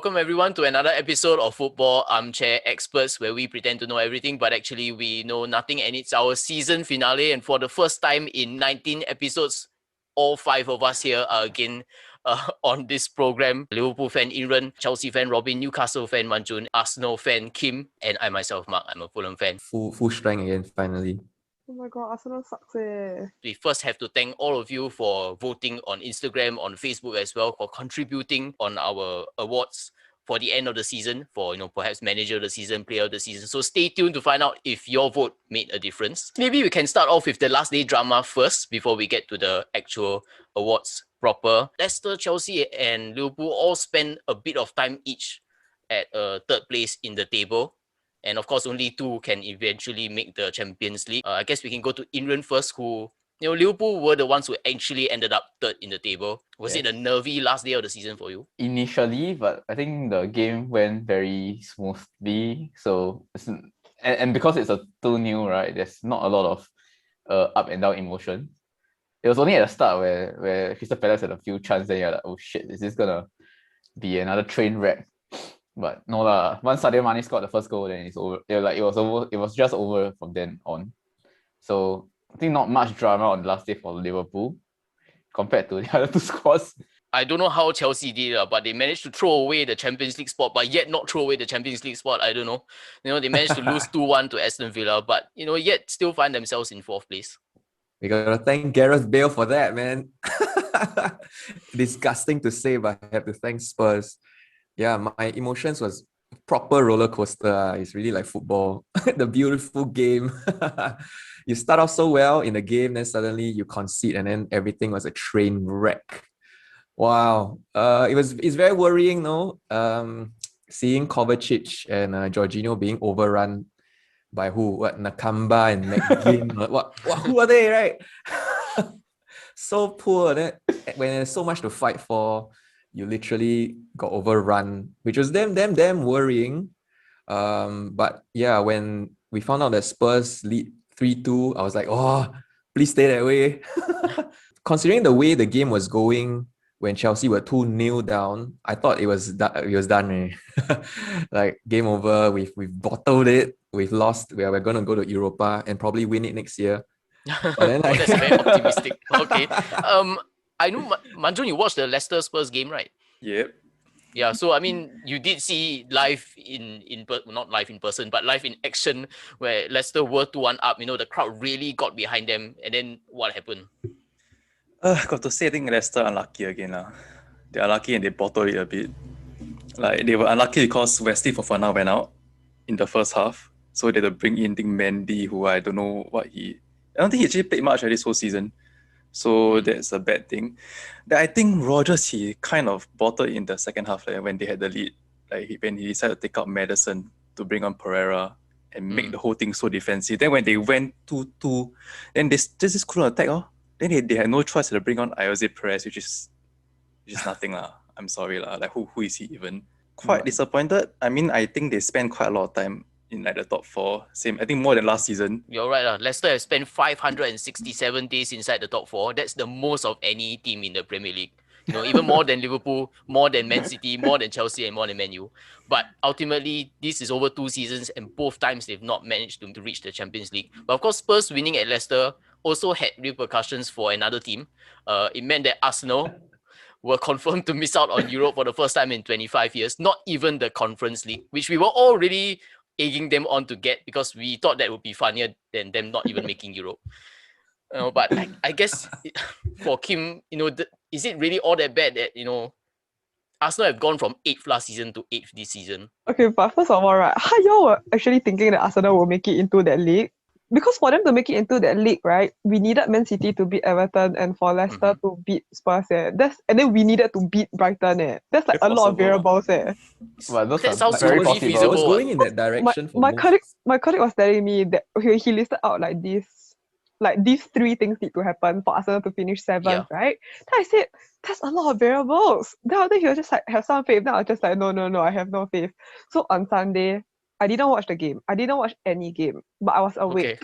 welcome everyone to another episode of Football Armchair Experts, where we pretend to know everything, but actually we know nothing, and it's our season finale. And for the first time in 19 episodes, all 5 of us here are again on this program. Liverpool fan Imran, Chelsea fan Robin, Newcastle fan Manjun, Arsenal fan Kim, and I myself, Mark. I'm a Fulham fan. Full strength again, finally. Oh my god, Arsenal sucks. We first have to thank all of you for voting on Instagram, on Facebook as well, for contributing on our awards for the end of the season, for perhaps manager of the season, player of the season. So stay tuned to find out if your vote made a difference. Maybe we can start off with the last day drama first before we get to the actual awards proper. Leicester, Chelsea, and Liverpool all spend a bit of time each at third place in the table. And of course, only 2 can eventually make the Champions League. I guess we can go to Imran first, who, Liverpool were the ones who actually ended up third in the table. Was it a nervy last day of the season for you? Initially, but I think the game went very smoothly. So, and because it's a 2-0, right, there's not a lot of up and down emotion. It was only at the start where Crystal Palace had a few chances, and you're like, oh shit, is this gonna be another train wreck? But no lah. Once Sadio Mane scored the first goal, then it's over. It was over. It was just over from then on. So I think not much drama on the last day for Liverpool compared to the other 2 squads. I don't know how Chelsea did, but they managed to throw away the Champions League spot, but yet not throw away the Champions League spot. I don't know. They managed to lose 2-1 to Aston Villa, but yet still find themselves in 4th place. We gotta thank Gareth Bale for that, man. Disgusting to say, but I have to thank Spurs. Yeah, my emotions was proper roller coaster. It's really like football, the beautiful game. You start off so well in the game, then suddenly you concede, and then everything was a train wreck. Wow, it's very worrying, no? Seeing Kovacic and Jorginho being overrun by who? What, Nakamba and McGinn? what? Who are they, right? So poor. When there's so much to fight for, you literally got overrun, which was damn worrying. But yeah, when we found out that Spurs lead 3-2, I was like, oh, please stay that way. Considering the way the game was going, when Chelsea were 2-0 down, I thought it was done. Like, game over. We've bottled it. We've lost. We're going to go to Europa and probably win it next year. But then, that's very optimistic. Okay. I know, Manjun, you watched the Leicester Spurs game, right? Yep. Yeah, so I mean, you did see live not live in person, but live in action, where Leicester were 2-1 up. The crowd really got behind them, and then what happened? Got to say, I think Leicester unlucky again. They're unlucky and they bottled it a bit. Like, they were unlucky because Wesley Fofana went out in the first half, so they had to bring in Mendy, who I don't know I don't think he actually played much this whole season. So that's a bad thing. I think Rodgers, he kind of bottled in the second half when they had the lead. When he decided to take out Maddison to bring on Pereira and make the whole thing so defensive. Then when they went 2-2, then they just couldn't attack. Then they had no choice to bring on Jose Perez, which is nothing. I'm sorry. Who is he even? Quite disappointed. I mean, I think they spent quite a lot of time in the top 4. Same, I think more than last season. You're right. Leicester have spent 567 days inside the top 4. That's the most of any team in the Premier League. Even more than Liverpool, more than Man City, more than Chelsea, and more than Man U. But ultimately, this is over 2 seasons, and both times they've not managed to reach the Champions League. But of course, Spurs winning at Leicester also had repercussions for another team. It meant that Arsenal were confirmed to miss out on Europe for the first time in 25 years. Not even the Conference League, which we were all really egging them on to get, because we thought that would be funnier than them not even making Europe. But I guess for Kim, is it really all that bad that, Arsenal have gone from 8th last season to 8th this season? Okay, but first of all, right, how y'all were actually thinking that Arsenal will make it into that league? Because for them to make it into that league, right, we needed Man City to beat Everton and for Leicester to beat Spurs. And then we needed to beat Brighton. That's like a lot of variables. Well, that sounds very totally possible. feasible. I was going in that direction. My colleague was telling me that he listed out these 3 things need to happen for Arsenal to finish 7th, right? Then I said, that's a lot of variables. Then I think he was just like, have some faith. Then I was just like, no, I have no faith. So on Sunday, I didn't watch the game. I didn't watch any game, but I was awake. Okay.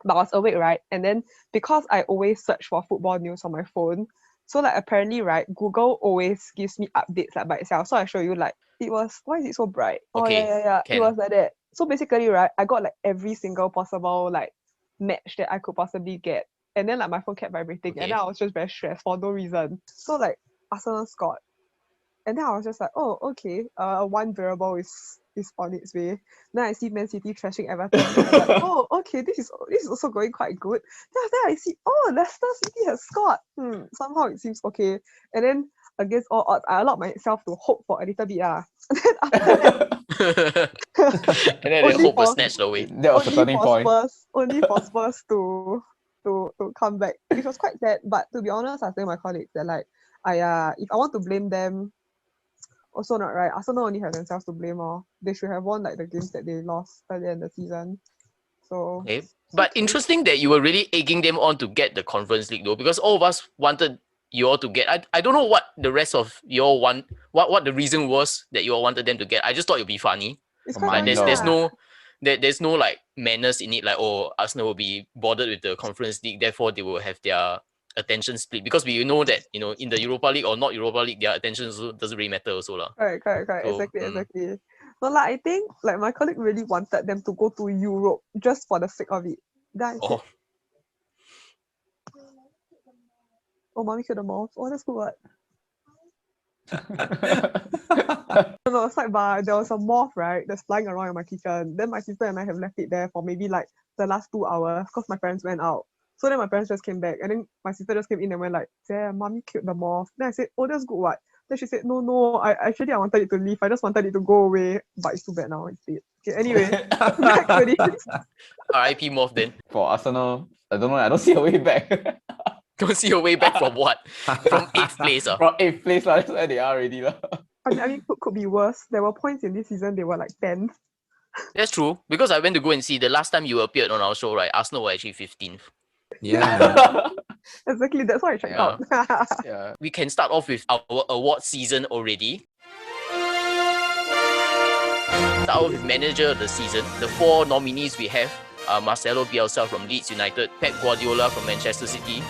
But I was awake, right? And then because I always search for football news on my phone, So like apparently, right, Google always gives me updates like by itself. So I show you like why is it so bright? Oh Okay, yeah. It can. was like that. So basically, right, I got like every single possible like match that I could possibly get. And then like my phone kept vibrating and Okay. then I was just very stressed for no reason. So like Arsenal scored. And then I was just like, oh, okay, one variable is on its way. Then I see Man City trashing Everton. And I'm like, oh, okay, this is also going quite good. Then after that I see, oh, Leicester City has scored. Somehow it seems okay. And then against all odds, I allowed myself to hope for a little bit. And then after that, And then the only hope was for snatched away. That was the turning point. only for Spurs to come back, which was quite sad. But to be honest, I was telling my colleagues that like, if I want to blame them, also not right. Arsenal only have themselves to blame. They should have won like the games that they lost earlier in the season. So Okay. But interesting that you were really egging them on to get the Conference League though, because all of us wanted you all to get. I don't know what the rest of you all want. What the reason was that you all wanted them to get. I just thought it'd be funny. it's Oh quite my funny. There's lah. there's no like manners in it. Like, oh, Arsenal will be bothered with the Conference League, therefore they will have their attention split, because we know that in the Europa League or not Europa League, their attention also doesn't really matter also lah. Correct. So, Exactly. So like I think like my colleague really wanted them to go to Europe just for the sake of it. Then I said, Oh, oh, mommy killed the mouse. Oh, that's good. What? No, sidebar. There was a moth, right, that's flying around in my kitchen. Then my sister and I have left it there for maybe like the last 2 hours because my parents went out. So then my parents just came back, and then my sister just came in and went like, "Damn, mommy killed the moth." Then I said, "Oh, that's good. What?" Then she said, "No. I wanted it to leave. I just wanted it to go away, but it's too bad now. It's dead." Okay. Anyway, back to this. RIP Moth then. For Arsenal, I don't know. I don't see a way back. Don't see your way back from what? From 8th place. From 8th place, that's where they are already. I mean, could be worse. There were points in this season they were like 10th. That's true, because I went to go and see the last time you appeared on our show, right? Arsenal were actually 15th. Yeah. Exactly. That's why I checked Yeah. out. Yeah. We can start off with our award season already. Start off with manager of the season. The 4 nominees we have are Marcelo Bielsa from Leeds United, Pep Guardiola from Manchester City,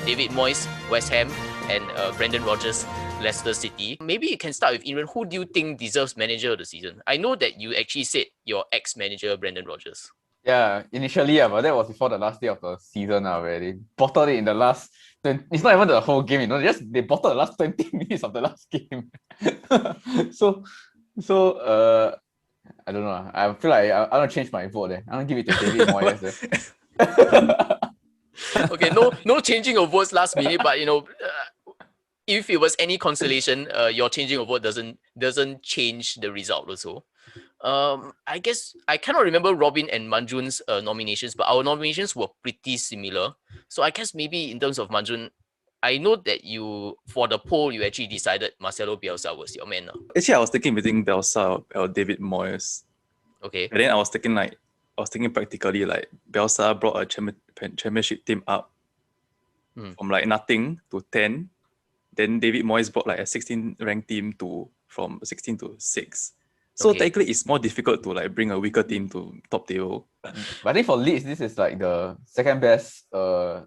David Moyes, West Ham, and Brendan Rodgers, Leicester City. Maybe you can start with Imran. Who do you think deserves manager of the season? I know that you actually said your ex-manager, Brendan Rodgers. Yeah, initially, but that was before the last day of the season where they bottled it in the last 20, it's not even the whole game, they bottled the last 20 minutes of the last game. so I don't know. I feel like I want to change my vote there. I want to give it to David Moyes there. Okay, no changing of votes last minute, but if it was any consolation, your changing of vote doesn't change the result also. I guess I cannot remember Robin and Manjun's nominations, but our nominations were pretty similar. So I guess maybe in terms of Manjun, I know that for the poll, you actually decided Marcelo Bielsa was your man. Actually, I was thinking between Bielsa or David Moyes. Okay. And then I was thinking practically like Bielsa brought a championship team up from like nothing to 10. Then David Moyes brought like a 16 ranked team from 16 to 6. So technically, it's more difficult to like bring a weaker team to top table. But I think for Leeds, this is like the second best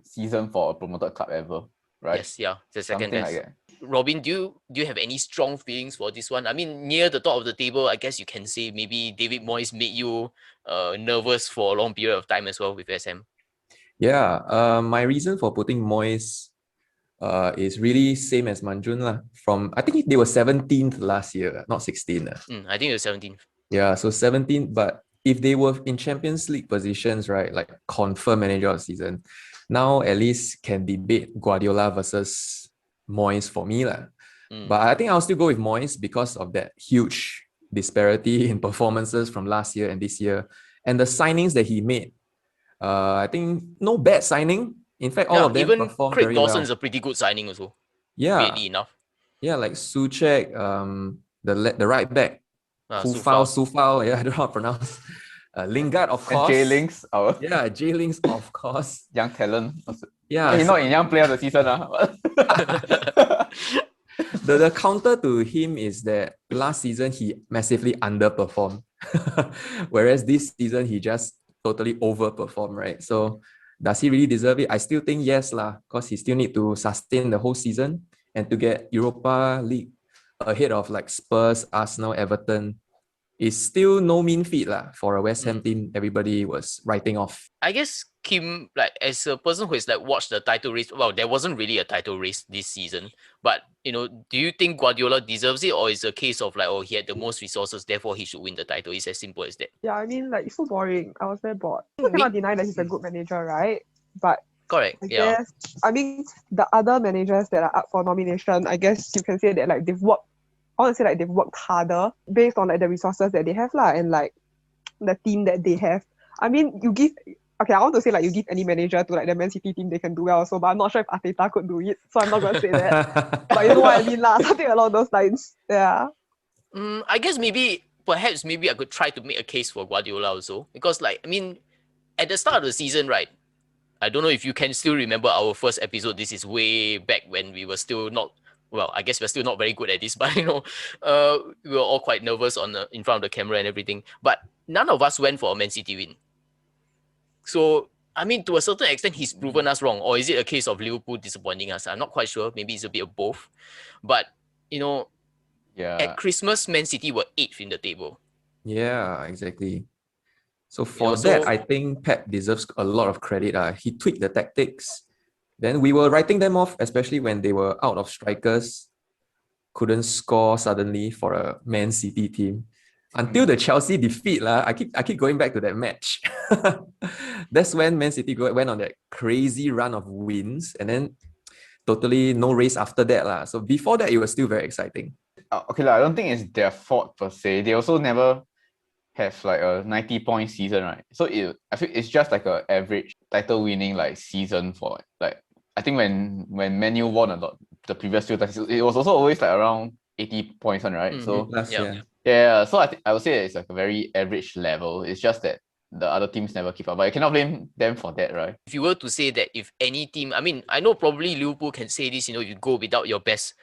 season for a promoted club ever, right? Yes, yeah, the second Something best. like that. Robin, do you have any strong feelings for this one? I mean, near the top of the table, I guess you can say maybe David Moyes made you nervous for a long period of time as well with SM. Yeah, my reason for putting Moyes is really same as Manjun lah. I think they were 17th last year, not 16th. I think it was 17th. Yeah, so 17th. But if they were in Champions League positions, right, like confirmed manager of the season, now at least can debate Guardiola versus Moyes for me lah. But I think I'll still go with Moyes because of that huge disparity in performances from last year and this year, and the signings that he made. I think no bad signing. In fact, all of them even performed Craig very Dawson well. is a pretty good signing also. Yeah, Weirdly enough. Yeah, like Suchek, the right back, Sufal. Yeah, I don't know how to pronounce. Lingard, of course. And J-Links, our J-Links, of course. young talent. Yeah, He's not in young player of the season. The counter to him is that last season he massively underperformed, whereas this season he just totally overperformed, right? So Does he really deserve it? I still think yes lah, because he still need to sustain the whole season and to get Europa League ahead of like Spurs, Arsenal, Everton is still no mean feat lah for a West Ham team. Everybody was writing off. I guess Kim, like as a person who has like watched the title race, well, there wasn't really a title race this season. But do you think Guardiola deserves it, or is it a case of like, oh, he had the most resources, therefore he should win the title? It's as simple as that. Yeah, I mean, like, it's so boring. I was very bored. You cannot deny that he's a good manager, right? But Correct. I Yeah. guess, I mean, the other managers that are up for nomination, I guess you can say that like they've worked, I want to say like they've worked harder based on like the resources that they have lah, and like the team that they have. I mean, I want to say like you give any manager to like the Man City team, they can do well also, but I'm not sure if Arteta could do it, so I'm not going to say that. But you know what I mean lah, something along those lines. Yeah. I guess perhaps I could try to make a case for Guardiola also, because like, I mean, at the start of the season, right? I don't know if you can still remember our first episode. This is way back when we were still not, well, I guess we're still not very good at this, but we were all quite nervous in front of the camera and everything. But none of us went for a Man City win. So, I mean, to a certain extent, he's proven us wrong. Or is it a case of Liverpool disappointing us? I'm not quite sure. Maybe it's a bit of both. But, at Christmas, Man City were 8th in the table. Yeah, exactly. So for that, I think Pep deserves a lot of credit. He tweaked the tactics. Then we were writing them off, especially when they were out of strikers, couldn't score suddenly for a Man City team. Until the Chelsea defeat, I keep going back to that match. That's when Man City went on that crazy run of wins, and then totally no race after that. So before that, it was still very exciting. Okay, I don't think it's their fault per se. They also never have like a 90-point season, right? So I feel it's just like a average title winning like season for like, I think when Man U won a lot the previous few times, it was also always like around 80 points one, right? So last year. Yeah, so I would say it's like a very average level. It's just that the other teams never keep up, but you cannot blame them for that, right? If you were to say that if any team, I mean, I know probably Liverpool can say this, you go without your best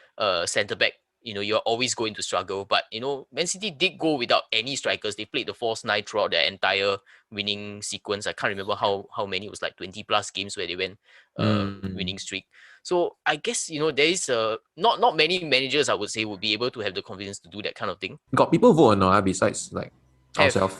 centre back, you're always going to struggle. But, Man City did go without any strikers. They played the false nine throughout their entire winning sequence. I can't remember how many. It was like 20 plus games where they went winning streak. So I guess, there is not many managers, I would say, would be able to have the confidence to do that kind of thing. Got people vote or not, besides like ourselves?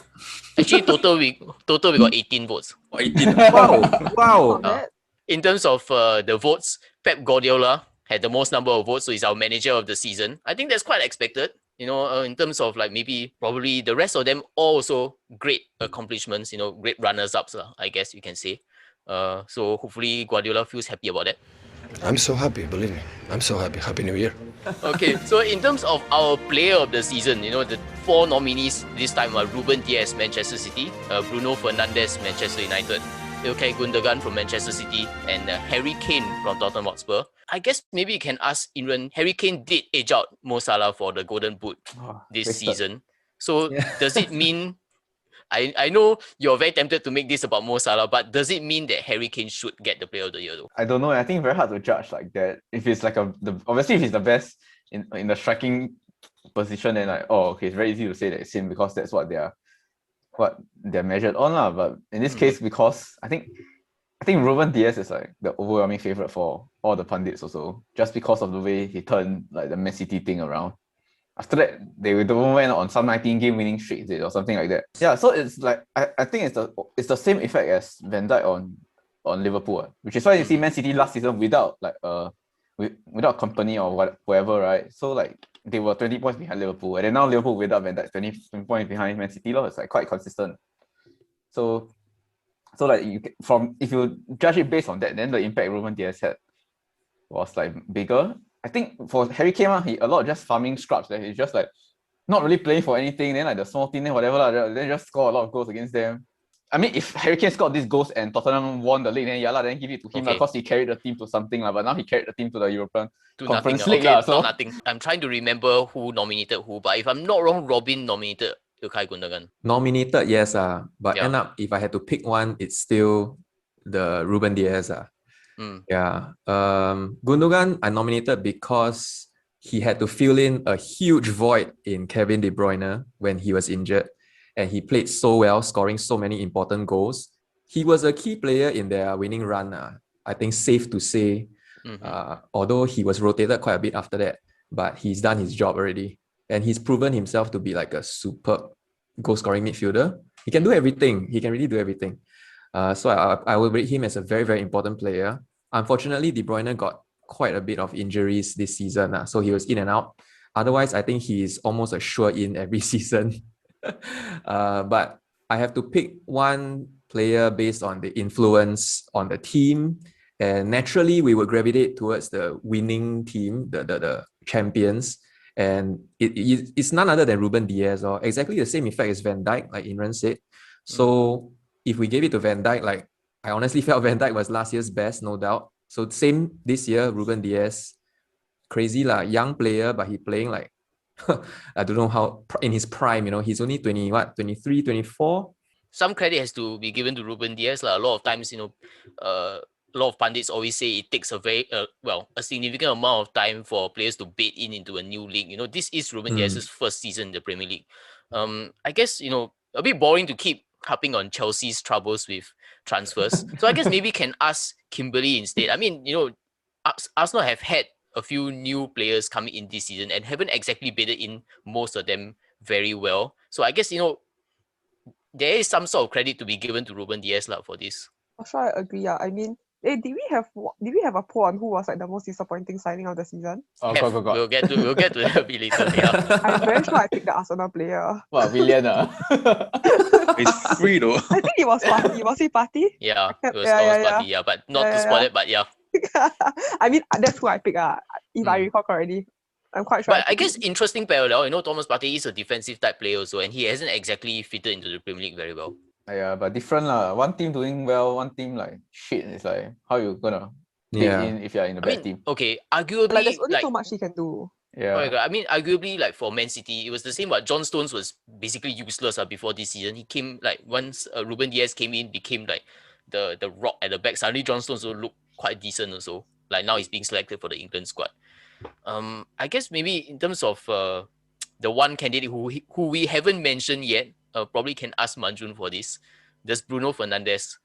Actually, total we got 18 votes. 18. Wow. In terms of the votes, Pep Guardiola had the most number of votes, so he's our manager of the season. I think that's quite expected, in terms of like maybe probably the rest of them also great accomplishments, great runners-ups, I guess you can say. So hopefully Guardiola feels happy about that. I'm so happy, believe me. I'm so happy. Happy New Year. Okay, so in terms of our player of the season, the 4 nominees this time are Ruben Dias, Manchester City, Bruno Fernandes, Manchester United, Ilkay Gundogan from Manchester City, and Harry Kane from Tottenham Hotspur. I guess maybe you can ask Imran, Harry Kane did edge out Mo Salah for the Golden Boot this season. So does it mean, I know you're very tempted to make this about Mo Salah, but does it mean that Harry Kane should get the Player of the Year though? I don't know. I think it's very hard to judge like that. If it's like obviously if he's the best in the striking position, then like, it's very easy to say that it's him because that's what they're measured on lah. But in this case, because I think Ruben Dias is like the overwhelming favorite for all the pundits also, just because of the way he turned like the Man City thing around. After that, they went on some 19-game winning streak or something like that. Yeah, so it's like I think it's the same effect as Van Dijk on Liverpool, which is why you see Man City last season without without company or whatever, right? So like they were 20 points behind Liverpool, and then now Liverpool without Van Dijk 20 points behind Man City. It's like quite consistent. So like if you judge it based on that, then the impact Ruben Dias had was like bigger. I think for Harry Kane, he a lot of just farming scraps. He's just like not really playing for anything. Then like the small team, then whatever, then just score a lot of goals against them. I mean, if Harry Kane scored these goals and Tottenham won the league, then give it to him because he carried the team to something. But now he carried the team to the European Conference League. So nothing. I'm trying to remember who nominated who, but if I'm not wrong, Robin nominated Ilkay Gundogan. Nominated, yes. But end up, if I had to pick one, it's still the Ruben Dias. Yeah. Gundogan, I nominated because he had to fill in a huge void in Kevin De Bruyne when he was injured. And he played so well, scoring so many important goals. he was a key player in their winning run. I think safe to say, although he was rotated quite a bit after that, but he's done his job already. And he's proven himself to be like a superb goal-scoring midfielder. He can do everything. He can really do everything. So I will rate him as a very, very important player. Unfortunately, De Bruyne got quite a bit of injuries this season, so he was in and out. Otherwise, I think he is almost a sure in every season. But I have to pick one player based on the influence on the team. And naturally, we would gravitate towards the winning team, the champions. And it's none other than Ruben Dias, or exactly the same effect as Van Dijk, like Imran said. So if we gave it to Van Dijk, like I honestly felt Van Dijk was last year's best, no doubt. So same this year, Ruben Dias, crazy lah, young player, but he playing like I don't know how in his prime, he's only 23, 24. Some credit has to be given to Ruben Dias. A lot of times, a lot of pundits always say it takes a very, a significant amount of time for players to bed into a new league. This is Ruben Dias's first season in the Premier League. I guess, a bit boring to keep harping on Chelsea's troubles with transfers. So I guess maybe can ask Kimberly instead. I mean, Arsenal have had a few new players coming in this season and haven't exactly bedded in most of them very well. So I guess, there is some sort of credit to be given to Ruben Dias for this. Also, I agree. I mean, did we have a poll on who was like the most disappointing signing of the season? Oh, Have. God. We'll get to that a bit later. Yeah. I'm very sure I picked the Arsenal player. Wow, Willian. It's free though. I think it was Party. Was it Party? Yeah, it was Yeah, Thomas yeah, Partey, yeah, but not Yeah, to yeah, spoil yeah. it, but yeah. I mean, that's who I picked. If I recall correctly. I'm quite sure. But I guess interesting parallel, Thomas Partey is a defensive type player also, and he hasn't exactly fitted into the Premier League very well. Yeah, but different lah. One team doing well, one team like shit. It's like, how you gonna get in if you're in a bad team? Okay, arguably, Like, there's only so much he can do. Yeah. Oh my God, I mean, arguably, like for Man City, it was the same. But John Stones was basically useless before this season. He came once Ruben Dias came in, became like the rock at the back. Suddenly, John Stones also looked quite decent also. Like now he's being selected for the England squad. I guess maybe in terms of the one candidate who we haven't mentioned yet, probably can ask Manjun for this. Does Bruno Fernandes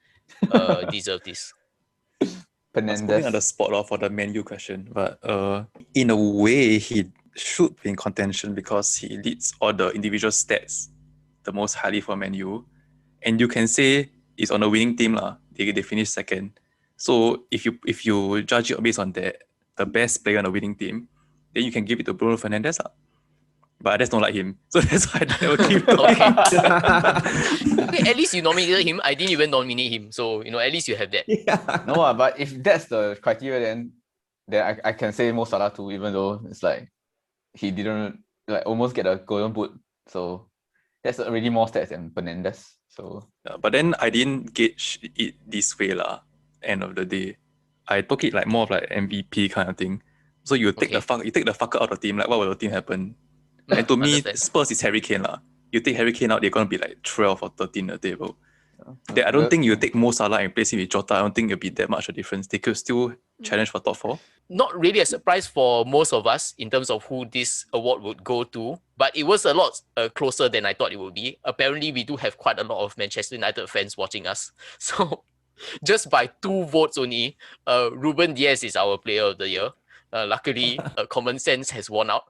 deserve this? I was putting on the spot for the Man U question, but in a way he should be in contention because he leads all the individual stats the most highly for Man U, and you can say it's on a winning team lah. They finished second, so if you judge it based on that, the best player on the winning team, then you can give it to Bruno Fernandes lah. But I just don't like him, so that's why I never give it. Okay, at least you nominated him. I didn't even nominate him, so at least you have that. Yeah. No, but if that's the criteria, then I can say Mo Salah too, even though it's like he didn't almost get a golden boot. So that's already more stats than Fernandes. So Yeah, but then I didn't gauge it this way lah. End of the day, I took it like more of like MVP kind of thing. So you take the fucker out of the team. Like what will the team happen? And to me, Spurs is Harry Kane lah. You take Harry Kane out, they're gonna be like 12 or 13 at the table. I don't think you take Mo Salah and replace him with Jota. I don't think it'll be that much a difference. They could still challenge for top 4. Not really a surprise for most of us in terms of who this award would go to, but it was a lot closer than I thought it would be. Apparently, we do have quite a lot of Manchester United fans watching us. So, just by 2 votes only, Ruben Dias is our player of the year. Luckily, common sense has won out.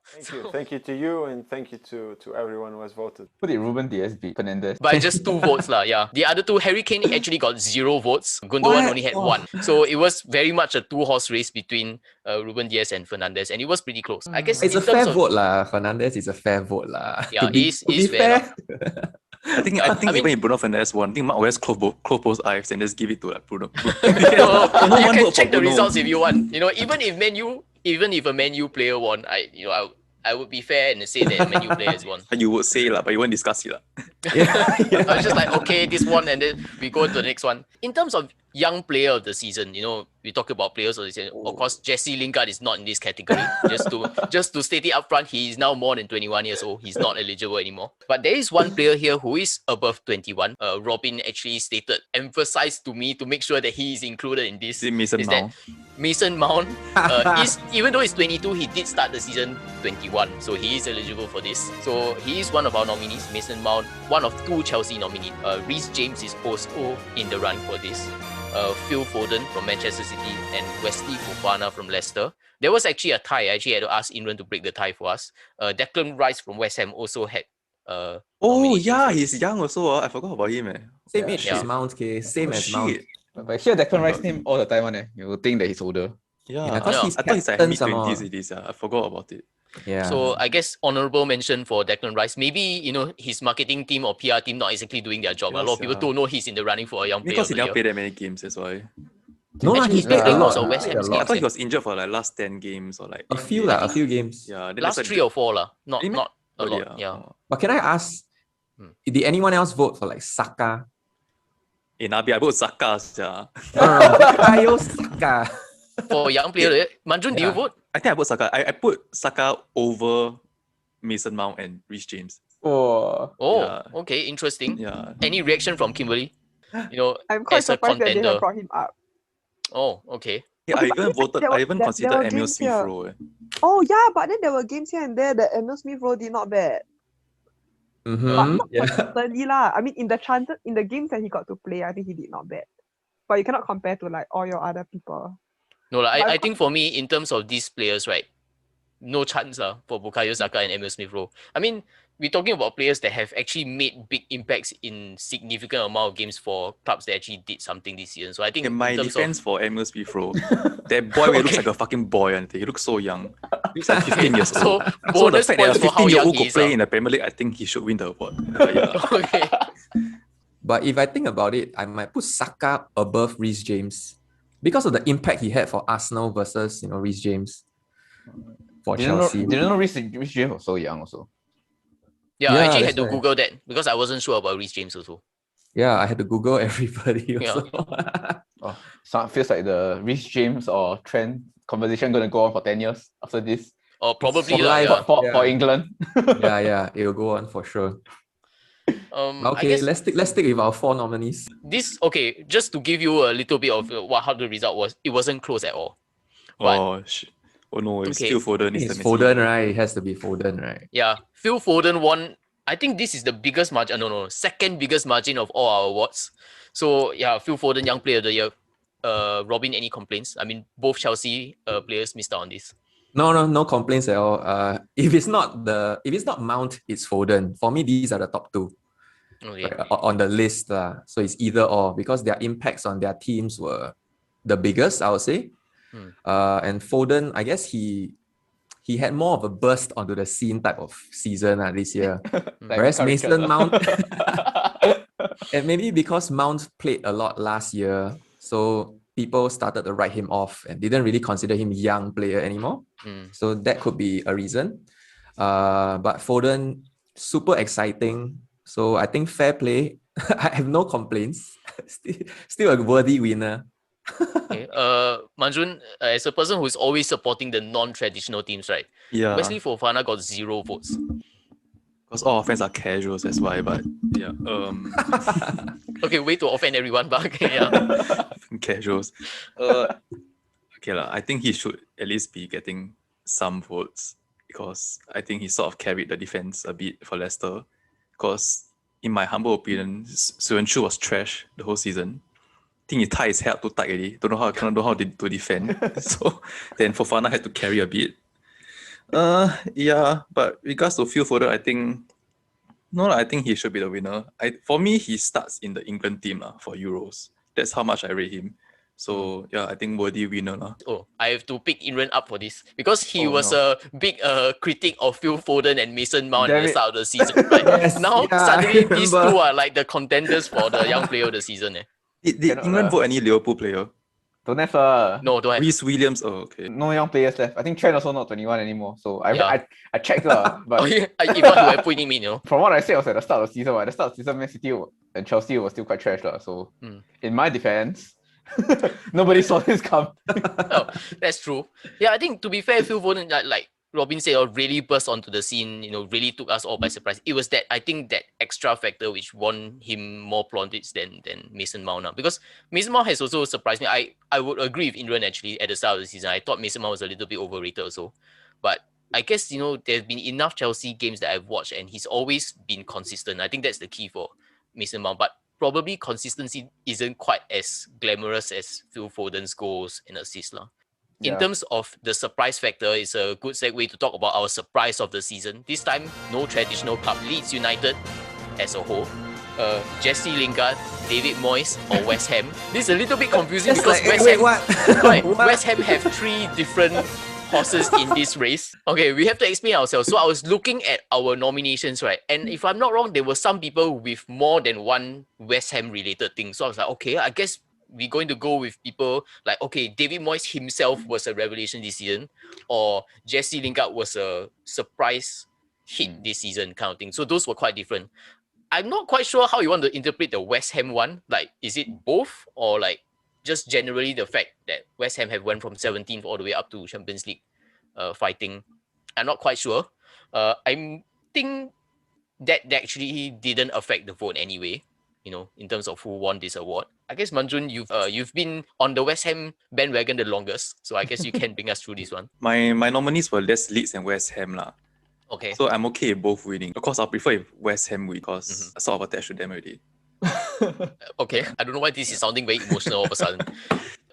Thank you to you, and thank you to everyone who has voted. who did Ruben Dias beat? Fernandes. By just 2 votes lah, yeah. The other 2, Harry Kane actually got 0 votes. Gundogan only had 1. So it was very much a 2-horse race between Ruben Dias and Fernandes, and it was pretty close. I guess It's a in terms fair of- vote lah. Fernandes is a fair vote lah. Yeah, To be it is fair. I think I mean- even if Bruno Fernandes won, I think Mark always close both eyes and just give it to like Bruno. No, No you one can vote check for the Bruno. results if you want. Even if a Man U player won, I would be fair and say that a Man U player has won. You would say lah, but you won't discuss it lah. I was just like, okay, this one, and then we go to the next one. In terms of young player of the season, we talk about players of the season. Of course, Jesse Lingard is not in this category. just to state it up front, he is now more than 21 years old. He's not eligible anymore. But there is one player here who is above 21. Robin actually emphasized to me to make sure that he is included in this. Is it Mason Mount? Mason Mount is, even though he's 22, he did start the season 21, so he is eligible for this. So he is one of our nominees. Mason Mount, one of 2 Chelsea nominees. Reece James is also in the run for this. Phil Foden from Manchester City and Wesley Fofana from Leicester. There was actually a tie. I actually had to ask Imran to break the tie for us. Declan Rice from West Ham also had. Oh yeah, he's young also. I forgot about him. Same age as Mount, okay? Same as Mount. But I hear Declan Rice name all the time, You will think that he's older. Yeah, because I thought he's like mid-20s it is. I forgot about it. Yeah. So I guess honorable mention for Declan Rice. Maybe, his marketing team or PR team not exactly doing their job. A lot of people don't know he's in the running for a young player. Because he never played that many games, that's why. No, Actually, he's played a playing lot. most of West Ham's I games. thought he was injured for like last 10 games or like A few games. Yeah, then Last that's 3 or 4 lah. Not Really? a lot. Yeah. But can I ask, did anyone else vote for like Saka? Nabi, I vote Saka. Yeah. Bukayo Saka. For young player, Manjun, do you vote? I think I vote Saka. I put Saka over Mason Mount and Reece James. Oh. Oh, okay, interesting. Yeah. Any reaction from Kimberly? I'm quite as a surprised that they contender. have brought him up. Oh, okay. Yeah, Okay, I even voted. there I were- even there considered were Emil games Smith here. Rowe. Oh yeah, but then there were games here and there that Emil Smith Rowe did not bad. But not Yeah. consistently lah. I mean, in the games that he got to play, I think he did not bad. But you cannot compare to like all your other people. No, lah. But I think for me, in terms of these players, right, no chance for Bukayo Saka and Emil Smith Rowe. I mean, we're talking about players that have actually made big impacts in significant amount of games for clubs that actually did something this season. So I think In my in terms defense of for Emil Smith Rowe, that boy looks like a fucking boy. And he looks so young. He looks like 15 years so old. So the bonus fact that a points for how 15-year-old young could he is. play in the Premier League, I think he should win the award. Yeah. Okay. But if I think about it, I might put Saka above Reece James because of the impact he had for Arsenal versus Reece James for Chelsea. Didn't know Reece James was so young also. Yeah, I Yeah, actually had that's to why. Google that because I wasn't sure about Reece James also. Yeah, I had to Google everybody Yeah. also. So it feels like the Reece James or Trent conversation going to go on for 10 years after this. Or probably For lah, life. yeah. For Yeah. England. yeah, it will go on for sure. I Okay, guess let's stick with our 4 nominees. this just to give you a little bit of how the result was. It wasn't close at all. But Oh no, it's Okay. still Foden. It's the Foden, right? It has to be Foden, right? yeah, Phil Foden won. I think this is the biggest margin. No, second biggest margin of all our awards. So yeah, Phil Foden, Young Player of the Year. Robin, any complaints? I mean, both Chelsea players missed out on this. No complaints at all. If it's not Mount, it's Foden. For me, these are the top 2 Okay. on the list. So it's either or because their impacts on their teams were the biggest, I would say. And Foden, I guess he had more of a burst onto the scene type of season this year. Whereas Mason Mount, and maybe because Mount played a lot last year, so people started to write him off and didn't really consider him young player anymore. So that could be a reason. But Foden, super exciting. So I think fair play. I have no complaints. Still a worthy winner. Okay. Manjun, as a person who's always supporting the non-traditional teams, right? Yeah. Wesley Fofana got 0 votes. Because all our friends are casuals, that's why. But yeah, Okay, way to offend everyone, but okay, yeah. casuals. Okay lah. I think he should at least be getting some votes because I think he sort of carried the defense a bit for Leicester. Because in my humble opinion, Surenchu was trash the whole season. I think he tied his head up too tight already. Cannot know how to defend. So then Fofana had to carry a bit. Yeah, but regards to Phil Foden, I think he should be the winner. For me, he starts in the England team for Euros. That's how much I rate him. So yeah, I think worthy winner lah. Oh, I have to pick Imran up for this because he Oh, was no. a big critic of Phil Foden and Mason Mount Damn at the it. start of the season. Right? Yes, Now yeah, suddenly I these remember. two are like the contenders for the Young Player of the Season. Did Cannot England lah. vote any Liverpool player? Don't have No, don't have. Reece Williams. Oh, okay. no young players left. I think Trent also not 21 anymore. So Yeah. I checked but Oh, yeah, if I have put him in, from what I said was at the start of the season, at the start of the season, Man City and Chelsea was still quite trash. So in my defense, Nobody saw this come. Oh, that's true. Yeah, I think to be fair, Phil Foden, like Robin said, really burst onto the scene, really took us all by surprise. It was that, I think, that extra factor which won him more plaudits than Mason Mount now. Because Mason Mount has also surprised me. I would agree with Imran actually at the start of the season. I thought Mason Mount was a little bit overrated also. But I guess, there's been enough Chelsea games that I've watched and he's always been consistent. I think that's the key for Mason Mount. But probably consistency isn't quite as glamorous as Phil Foden's goals and assists. In terms of the surprise factor, it's a good segue to talk about our surprise of the season. This time, no traditional club. Leeds United as a whole. Jesse Lingard, David Moyes, or West Ham. This is a little bit confusing because West Ham have 3 different horses in this race. Okay, we have to explain ourselves. So I was looking at our nominations, right? And if I'm not wrong, there were some people with more than one West Ham related thing. So I was like, okay, I guess we're going to go with people like, okay, David Moyes himself was a revelation this season, or Jesse Lingard was a surprise hit this season kind of thing. So those were quite different. I'm not quite sure how you want to interpret the West Ham one. Like, is it both, or like just generally the fact that West Ham have went from 17th all the way up to Champions League fighting? I'm not quite sure. I think that actually didn't affect the vote anyway, in terms of who won this award. I guess Manjun, you've been on the West Ham bandwagon the longest, so I guess you can bring us through this one. My nominees were just Leeds and West Ham lah. Okay. So I'm okay with both winning. Of course, I'll prefer if West Ham win because I sort of attached to them already. Okay. I don't know why this is sounding very emotional all of a sudden.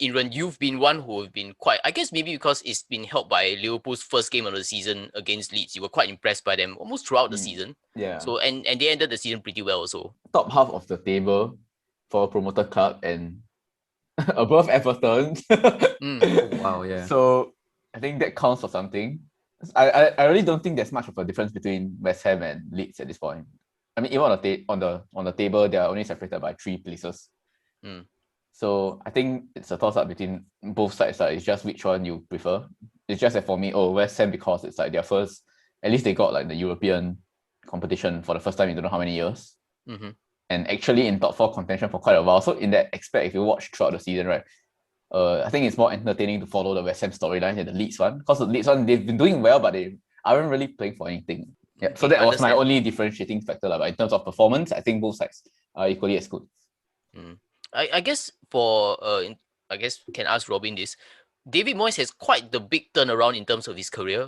Imran, you've been one who have been quite, I guess maybe because it's been helped by Liverpool's first game of the season against Leeds. You were quite impressed by them almost throughout the season. Yeah. So and they ended the season pretty well also. Top half of the table for a promoter club and above Everton. Wow, yeah. So I think that counts for something. I really don't think there's much of a difference between West Ham and Leeds at this point. I mean, even on the table, they are only separated by 3 places. So I think it's a toss-up between both sides. It's just which one you prefer. It's just that for me, West Ham, because it's like their first, at least they got like the European competition for the first time in don't know how many years. And actually in top 4 contention for quite a while. So in that aspect, if you watch throughout the season, right, I think it's more entertaining to follow the West Ham storyline than the Leeds one. Because the Leeds one, they've been doing well, but they aren't really playing for anything. Yeah, so that was my only differentiating factor. But in terms of performance, I think both sides are equally as good. I guess I guess can ask Robin this. David Moyes has quite the big turnaround in terms of his career.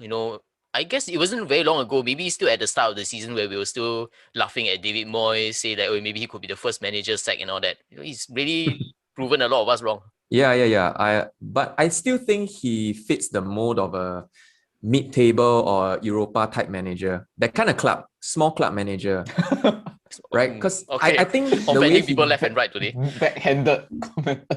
I guess it wasn't very long ago, maybe still at the start of the season where we were still laughing at David Moyes, say that maybe he could be the first manager sacked and all that. He's really proven a lot of us wrong. Yeah. But I still think he fits the mold of a mid-table or Europa type manager. That kind of club, small club manager. Right? Because I think the way people left and right today. Backhanded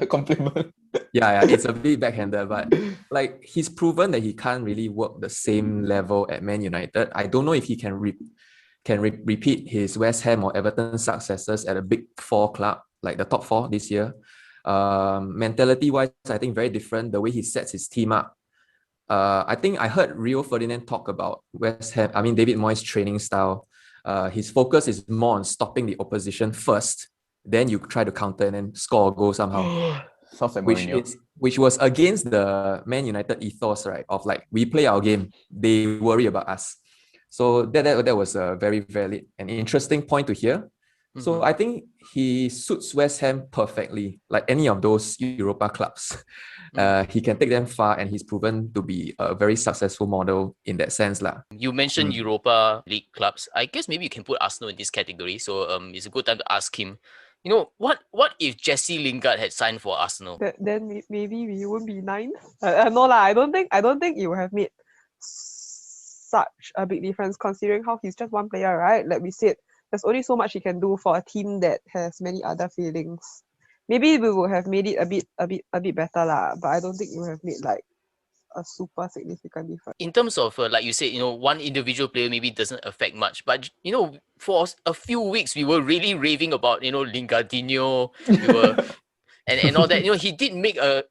compliment. Yeah, it's a bit backhanded, but like he's proven that he can't really work the same level at Man United. I don't know if he can repeat his West Ham or Everton successes at a big 4 club, like the top 4 this year. Mentality-wise, I think very different. The way he sets his team up. I think I heard Rio Ferdinand talk about David Moyes' training style. His focus is more on stopping the opposition first, then you try to counter and then score a goal somehow. Which was against the Man United ethos, right? Of like, we play our game, they worry about us. So that was a very valid and interesting point to hear. So I think he suits West Ham perfectly, like any of those Europa clubs. He can take them far, and he's proven to be a very successful model in that sense. You mentioned Europa League clubs. I guess maybe you can put Arsenal in this category. So it's a good time to ask him, what if Jesse Lingard had signed for Arsenal? Then maybe we won't be 9th. No lah, I don't think it would have made such a big difference considering how he's just one player, right? Like we said, there's only so much he can do for a team that has many other feelings. Maybe we would have made it a bit better lah, but I don't think it would have made like a super significant difference. In terms of like you said, one individual player maybe doesn't affect much, but for a few weeks we were really raving about Lingardinho. We were and all that. He did make a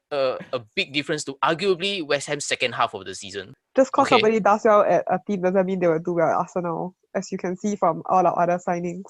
big difference to arguably West Ham's second half of the season. Just because somebody does well at a team doesn't mean they will do well at Arsenal, as you can see from all our other signings.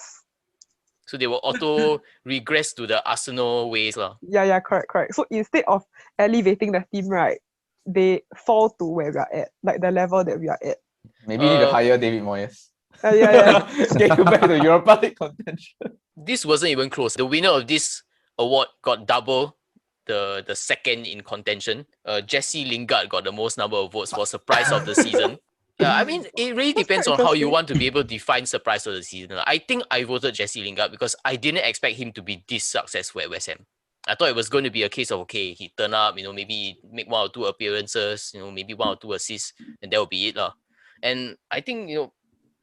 So they will auto regress to the Arsenal ways. Yeah, correct. So instead of elevating the team, right, they fall to where we are at, like the level that we are at. Maybe you need to hire David Moyes. Yeah. Get you back to Europa League contention. This wasn't even close. The winner of this award got double the second in contention. Jesse Lingard got the most number of votes for surprise of the season. Yeah, I mean, it really That's depends quite on how you interesting. want to be able to define surprise of the season. I think I voted Jesse Lingard because I didn't expect him to be this successful at West Ham. I thought it was going to be a case of, okay, he turn up, maybe make 1 or 2 appearances, maybe 1 or 2 assists, and that will be it. And I think,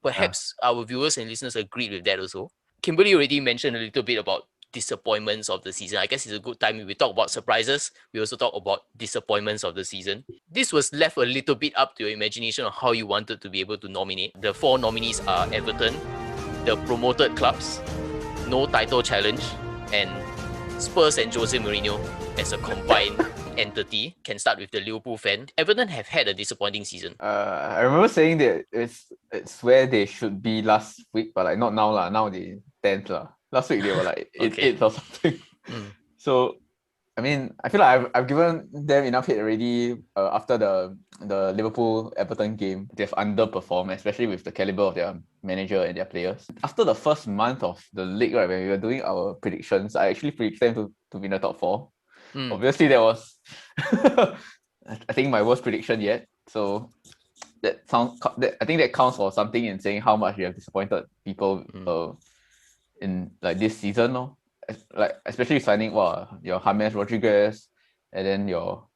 perhaps our viewers and listeners agreed with that also. Kimberly already mentioned a little bit about disappointments of the season. I guess it's a good time we talk about surprises. We also talk about disappointments of the season. This was left a little bit up to your imagination of how you wanted to be able to nominate. The 4 nominees are Everton, the promoted clubs, no title challenge, and Spurs and Jose Mourinho as a combined entity. Can start with the Liverpool fan. Everton have had a disappointing season. I remember saying that it's where they should be last week, but like not now lah. Now they 10th lah. Last week they were like Okay. 8th or something. So I mean, I feel like I've given them enough hate already after the Liverpool Everton game. They've underperformed, especially with the caliber of their manager and their players. After the first month of the league, right, when we were doing our predictions, I actually predicted them to be in the top 4. Obviously, that was I think my worst prediction yet. So I think that counts for something in saying how much you have disappointed people in like this season, no? Like especially signing your James Rodriguez and then your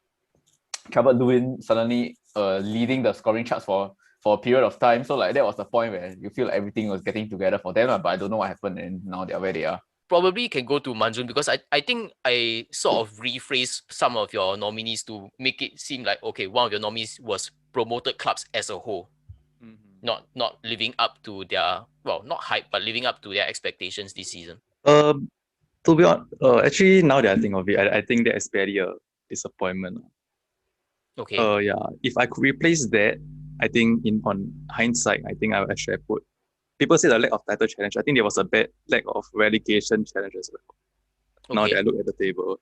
Calvert-Lewin suddenly leading the scoring charts for a period of time. So like that was the point where you feel like everything was getting together for them, but I don't know what happened, and now they're where they are. Probably can go to Manjun because I think I sort of rephrased some of your nominees to make it seem like, okay, one of your nominees was promoted clubs as a whole. Not living up to their, not hype, but living up to their expectations this season. To be honest, actually now that I think of it, I think that is barely a disappointment. Okay. If I could replace that, I think on hindsight, I think I would actually put. People say the lack of title challenge. I think there was a bad lack of relegation challenge as well. Okay. Now that I look at the table,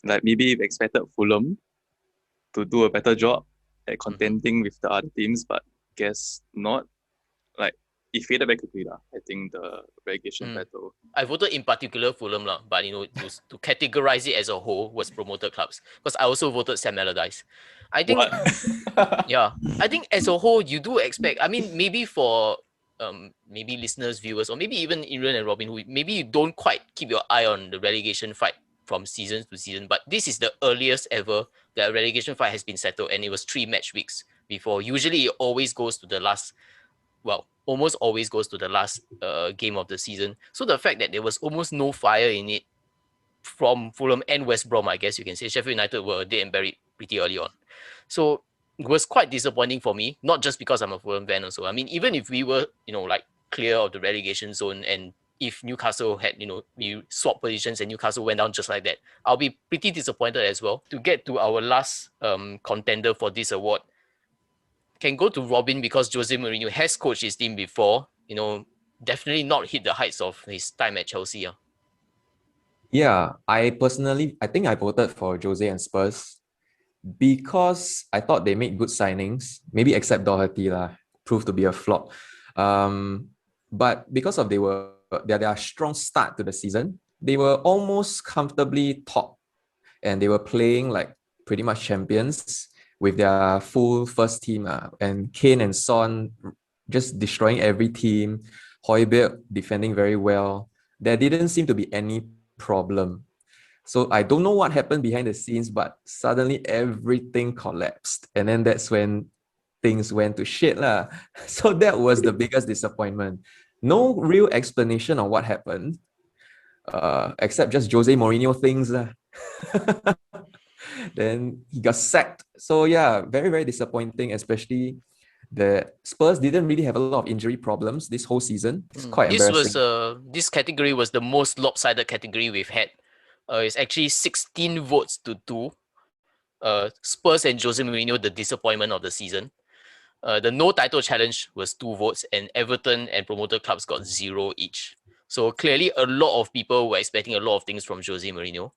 like maybe we expected Fulham to do a better job at contending with the other teams, but guess not. Like it faded very quickly lah. I think the relegation battle. I voted in particular Fulham lah, but to categorize it as a whole was promoted clubs because I also voted Sam Allardyce. I think I think as a whole you do expect. I mean, maybe for maybe listeners, viewers, or maybe even Iran and Robin, who maybe you don't quite keep your eye on the relegation fight from season to season, but this is the earliest ever that a relegation fight has been settled, and it was 3 match weeks before. Usually it always goes to the last, almost always goes to the last game of the season. So the fact that there was almost no fire in it from Fulham and West Brom, I guess you can say, Sheffield United were dead and buried pretty early on. So it was quite disappointing for me, not just because I'm a Fulham fan also. I mean, even if we were, like clear of the relegation zone, and if Newcastle had, we swapped positions and Newcastle went down just like that, I'll be pretty disappointed as well. To get to our last contender for this award, can go to Robin because Jose Mourinho has coached his team before, definitely not hit the heights of his time at Chelsea. Yeah, I think I voted for Jose and Spurs because I thought they made good signings, maybe except Doherty proved to be a flop. But because of their strong start to the season, they were almost comfortably top, and they were playing like pretty much champions with their full first team, and Kane and Son just destroying every team, Højbjerg defending very well. There didn't seem to be any problem. So I don't know what happened behind the scenes, but suddenly everything collapsed. And then that's when things went to shit. So that was the biggest disappointment. No real explanation on what happened, except just Jose Mourinho things. Then he got sacked. So yeah, very, very disappointing, especially the Spurs didn't really have a lot of injury problems this whole season. It's quite embarrassing. This category was the most lopsided category we've had. It's actually 16 votes to 2. Spurs and Jose Mourinho, the disappointment of the season. The no title challenge was 2 votes, and Everton and promoted clubs got 0 each. So clearly a lot of people were expecting a lot of things from Jose Mourinho.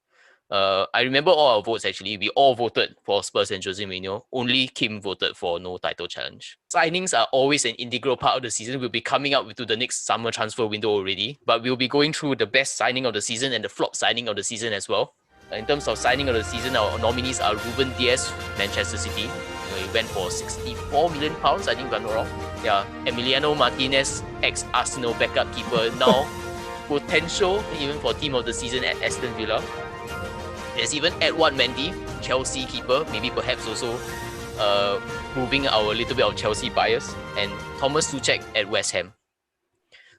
I remember all our votes actually. We all voted for Spurs and Jose Mourinho. Only Kim voted for no title challenge. Signings are always an integral part of the season. We'll be coming up to the next summer transfer window already, but we'll be going through the best signing of the season and the flop signing of the season as well. In terms of signing of the season, our nominees are Ruben Dias, Manchester City. He went for £64 million, I think if I'm not wrong. Yeah, Emiliano Martinez, ex-Arsenal backup keeper, now potential even for team of the season at Aston Villa. There's even Edouard Mendy, Chelsea keeper, maybe perhaps also proving our little bit of Chelsea bias, and Thomas Tuchel at West Ham.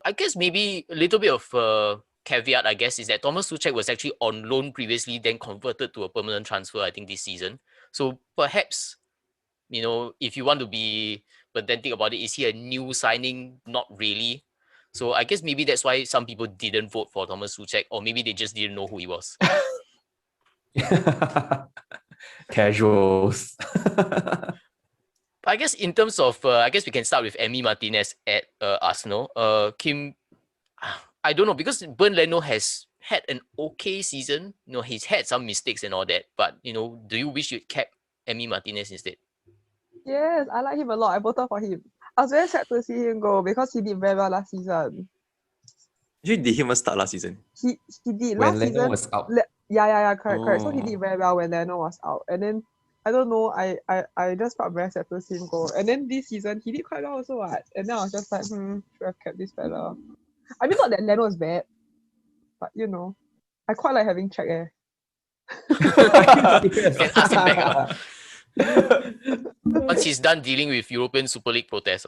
I guess maybe a little bit of caveat, I guess, is that Thomas Tuchel was actually on loan previously, then converted to a permanent transfer, I think, this season. So perhaps, if you want to be pedantic about it, is he a new signing? Not really. So I guess maybe that's why some people didn't vote for Thomas Tuchel, or maybe they just didn't know who he was. Casuals. I guess in terms of, I guess we can start with Emi Martinez at Arsenal. Kim, I don't know, because Bernd Leno has had an okay season. He's had some mistakes and all that, but do you wish you'd kept Emi Martinez instead? Yes, I like him a lot. I voted for him. I was very sad to see him go because he did very well last season. Did he even start last season? He did When last Leno season. was out. Correct. So he did very well when Leno was out, and then I don't know. I just felt very sad to see him go. And then this season he did quite well also, what? And then I was just like, should have kept this fella. I mean, not that Leno was bad, but I quite like having check. Can ask him back. Once he's done dealing with European Super League protests.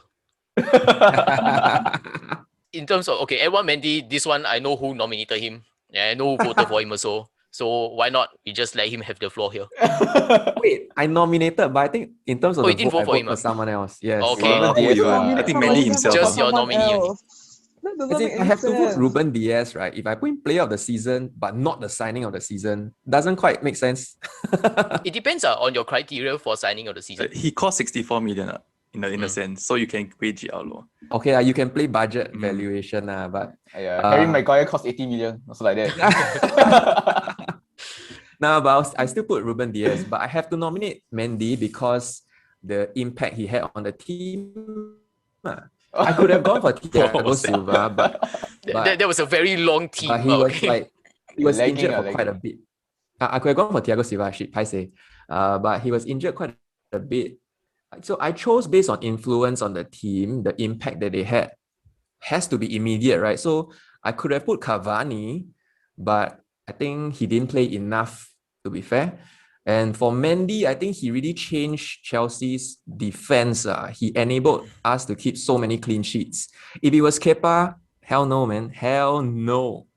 In terms of, Edouard Mendy, this one, I know who nominated him. Yeah, I know who voted for him also. So why not we just let him have the floor here? Wait, I nominated, but I think in terms of you the didn't vote, vote I for vote him, for someone else. Yes. Okay. I think Mendy himself. Just your nominee only. That doesn't As in, make I any have to vote sense. Ruben Dias, right? If I put in player of the season, but not the signing of the season, doesn't quite make sense. It depends on your criteria for signing of the season. He cost 64 million in a sense, so you can wage it out. Okay, you can play budget valuation, but Harry Maguire cost 80 million, also like that. no, but I still put Ruben Dias, but I have to nominate Mendy because the impact he had on the team. I could have gone for Thiago Silva, but that was a very long team. But he was injured for quite a bit. I could have gone for Thiago Silva, but he was injured quite a bit. So I chose based on influence on the team, the impact that they had has to be immediate, right? So I could have put Cavani, but I think he didn't play enough, to be fair. And for Mendy, I think he really changed Chelsea's defense. He enabled us to keep so many clean sheets. If it was Kepa, hell no, man. Hell no.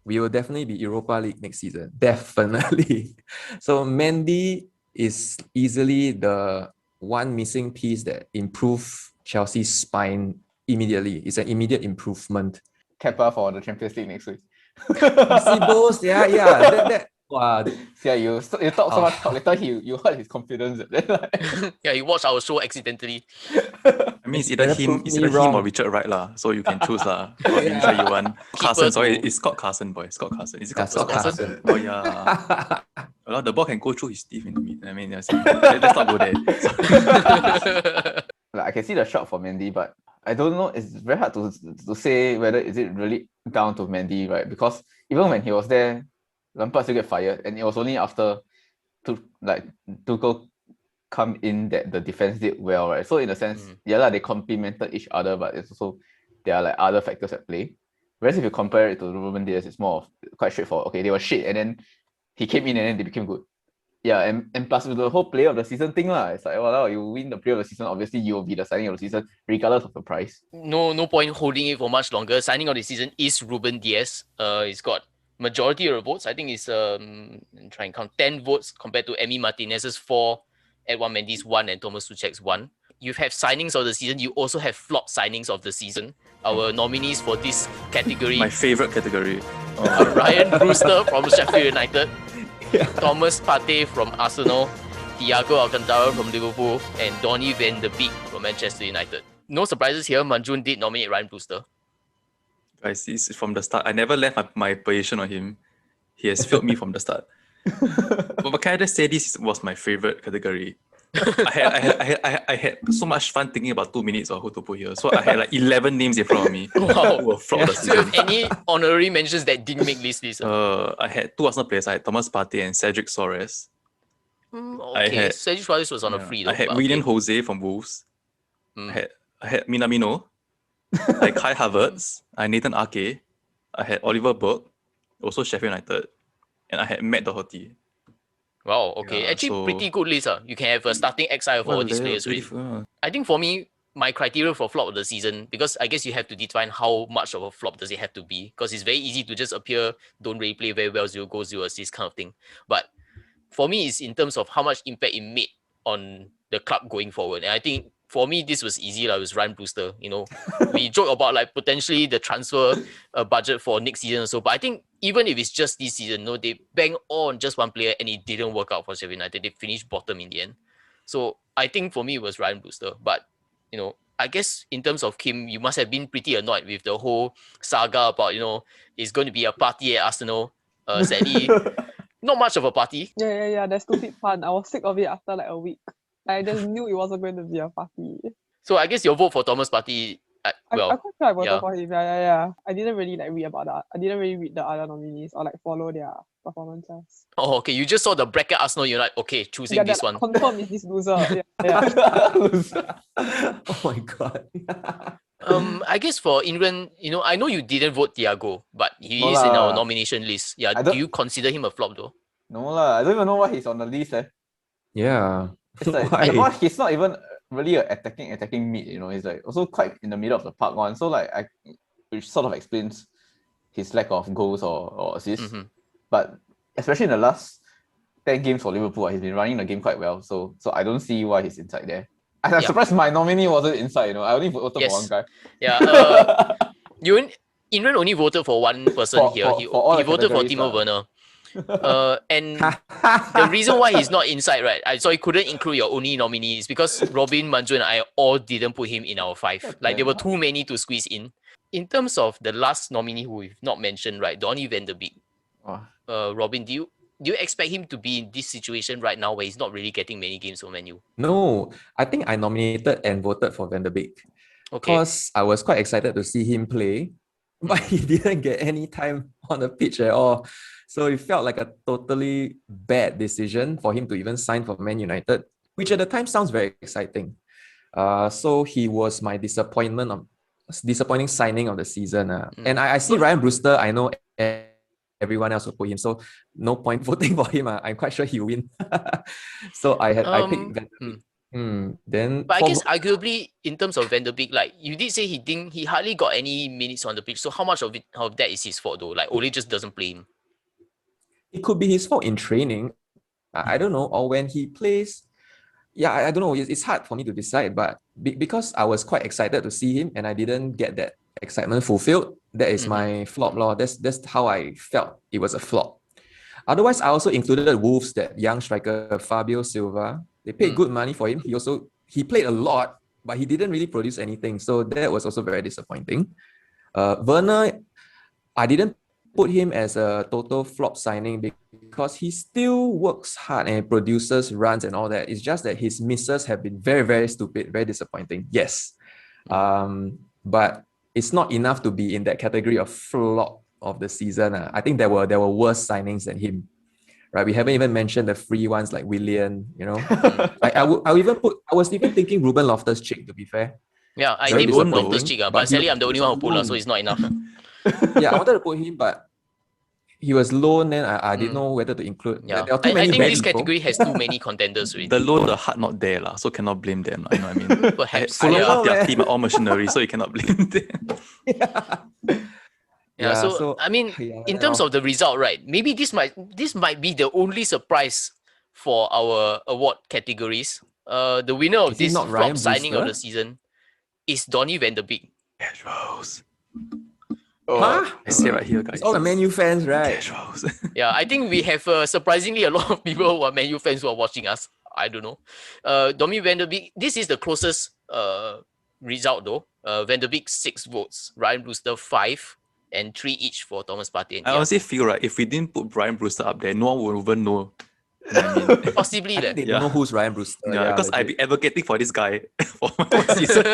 We will definitely be Europa League next season. Definitely. So Mendy is easily the one missing piece that improved Chelsea's spine immediately. It's an immediate improvement. Kepa for the Champions League next week. Possibles, yeah. Wow. Yeah, you talk so much talk later. You hurt his confidence. Yeah, you watched our show accidentally. I mean, it's either him or Richard Wright lah. So you can choose lah. Which you want. Carson, sorry, it's Scott Carson, boy. Scott Carson. Is it Scott Carson? Oh yeah. Well, the ball can go through his teeth in the mid. I mean, let's not go there. I can see the shot for Mendy, but I don't know. It's very hard to say whether is it really down to Mendy, right? Because even when he was there, Lampard still get fired, and it was only after Tuchel come in that the defense did well, right? So in a sense, they complemented each other, but it's also there are other factors at play. Whereas if you compare it to Ruben Dias, it's more of quite straightforward. Okay, they were shit, and then he came in and then they became good. Yeah, and plus with the whole player of the season thing, it's like, you win the player of the season, obviously you will be the signing of the season, regardless of the price. No point holding it for much longer. Signing of the season is Ruben Dias. He's got majority of the votes. I think it's try and count 10 votes compared to Emi Martinez's 4, Edouard Mendy's 1, and Thomas Tuchel's 1. You have signings of the season. You also have flop signings of the season. Our nominees for this category. My favorite category. Ryan Brewster from Sheffield United, Thomas Partey from Arsenal, Thiago Alcantara from Liverpool, and Donny van de Beek from Manchester United. No surprises here. Manjun did nominate Ryan Brewster. Guys, it's from the start. I never left my position on him. He has failed me from the start. But can I just say this was my favorite category? I had so much fun thinking about 2 minutes of who to put here. So I had like 11 names in front of me. Wow. Who were flop of the Do you have season. any honorary mentions that didn't make this list? I had 2 Arsenal players. I had Thomas Partey and Cedric Soares. Okay, had- Sergio Suarez was on a free though. I had but William okay. Jose from Wolves. Mm. I had Minamino. I had Kai Havertz. I had Nathan Ake. I had Oliver Burke, also Sheffield United. And I had Matt Doherty. Wow, okay. Yeah, Actually, so- pretty good list. You can have a starting XI for all these players. Right? I think for me, my criteria for flop of the season, because I guess you have to define how much of a flop does it have to be, because it's very easy to just appear, don't really play very well, 0 goals, 0 assists kind of thing. But for me, it's in terms of how much impact it made on the club going forward. And I think for me, this was easy. It was Ryan Brewster. We joke about like potentially the transfer budget for next season or so. But I think even if it's just this season, they bang on just one player and it didn't work out for Sheffield United. They finished bottom in the end. So I think for me, it was Ryan Brewster. But, I guess in terms of Kim, you must have been pretty annoyed with the whole saga about, it's going to be a party at Arsenal. Sadly, not much of a party. Yeah. That stupid fun. I was sick of it after like a week. I just knew it wasn't going to be a party. So I guess your vote for Thomas Partey, I'm quite sure I voted for him. Yeah. I didn't really read about that. I didn't really read the other nominees or follow their performances. Oh, okay. You just saw the bracket Arsenal. You're like, okay, choosing this one. Confirm is this loser. Yeah. Oh my god. I guess for England, I know you didn't vote Thiago, but he No is in our lah. nomination list. Yeah, I do don't- you consider him a flop though? No lah, I don't even know why he's on the list. Yeah. It's like Why? he's not even really a attacking mid. He's like also quite in the middle of the park one. So which sort of explains his lack of goals or assists. Mhm. But especially in the last 10 games for Liverpool, he's been running the game quite well. So I don't see why he's inside there. I'm Yeah. surprised my nominee wasn't inside. I only voted Yes. for one guy. Yeah, England only voted for one person For- here. for- He for all the voted for categories Timo lah. Werner. And the reason why he's not inside, right? So I couldn't include your only nominee is because Robin, Manju, and I all didn't put him in our 5. Like there were too many to squeeze in. In terms of the last nominee who we've not mentioned, right? Donny van de Beek. Oh. Robin, do you expect him to be in this situation right now where he's not really getting many games for Man U? No, I think I nominated and voted for Van der Beek Okay. because I was quite excited to see him play, but he didn't get any time on the pitch at all. So it felt like a totally bad decision for him to even sign for Man United, which at the time sounds very exciting. So he was my disappointing signing of the season. And I see Ryan Brewster, I know everyone else will put him, so no point voting for him. I'm quite sure he'll win. So I picked Van der Beek. Then But I guess arguably in terms of Van der Beek, like you did say he hardly got any minutes on the pitch. So how much of that is his fault though? Like Ole just doesn't play him. it could be his fault in training. I don't know, or when he plays. Yeah, I don't know. It's hard for me to decide, but because I was quite excited to see him and I didn't get that excitement fulfilled, that is my flop law. That's how I felt it was a flop. Otherwise, I also included Wolves, that young striker Fabio Silva. They paid good money for him. He played a lot, but he didn't really produce anything. So that was also very disappointing. Werner, I didn't put him as a total flop signing because he still works hard and produces runs and all that. It's just that his misses have been very, very stupid, very disappointing. Yes. But it's not enough to be in that category of flop of the season. I think there were worse signings than him. Right? We haven't even mentioned the free ones like Willian, I was even thinking Ruben Loftus-Cheek, to be fair. Yeah, I Very did vote disappointing, Loftus-Cheek, but but sadly I'm the only one who put so it's not enough. Yeah, I wanted to put him, but he was loan, and I didn't know whether to include. Yeah, There are too I many think bad this people. category has too many contenders already. The low, the heart not there, so cannot blame them. You know what I mean? Perhaps. Full I of know, their man. team are all machinery, so you cannot blame them. Yeah, so I mean, in terms of the result, right? Maybe this might be the only surprise for our award categories. The winner of Is he this not flop Ryan signing of the Brewster? season is Donny van de Beek. Cash Rose. Huh? I say right here, guys. It's all the Man U fans, right? Cash Rose. Yeah, I think we have surprisingly a lot of people who are Man U fans who are watching us. I don't know. Donny van de Beek, this is the closest result though. Van de Beek 6 votes, Ryan Brewster 5, and 3 each for Thomas Partey and I Diaz. honestly feel right, if we didn't put Brian Brewster up there, no one would even know. You know what I mean? Possibly. I think they don't know who's Ryan Brewster. Yeah, because I've legit. been advocating for this guy for one season.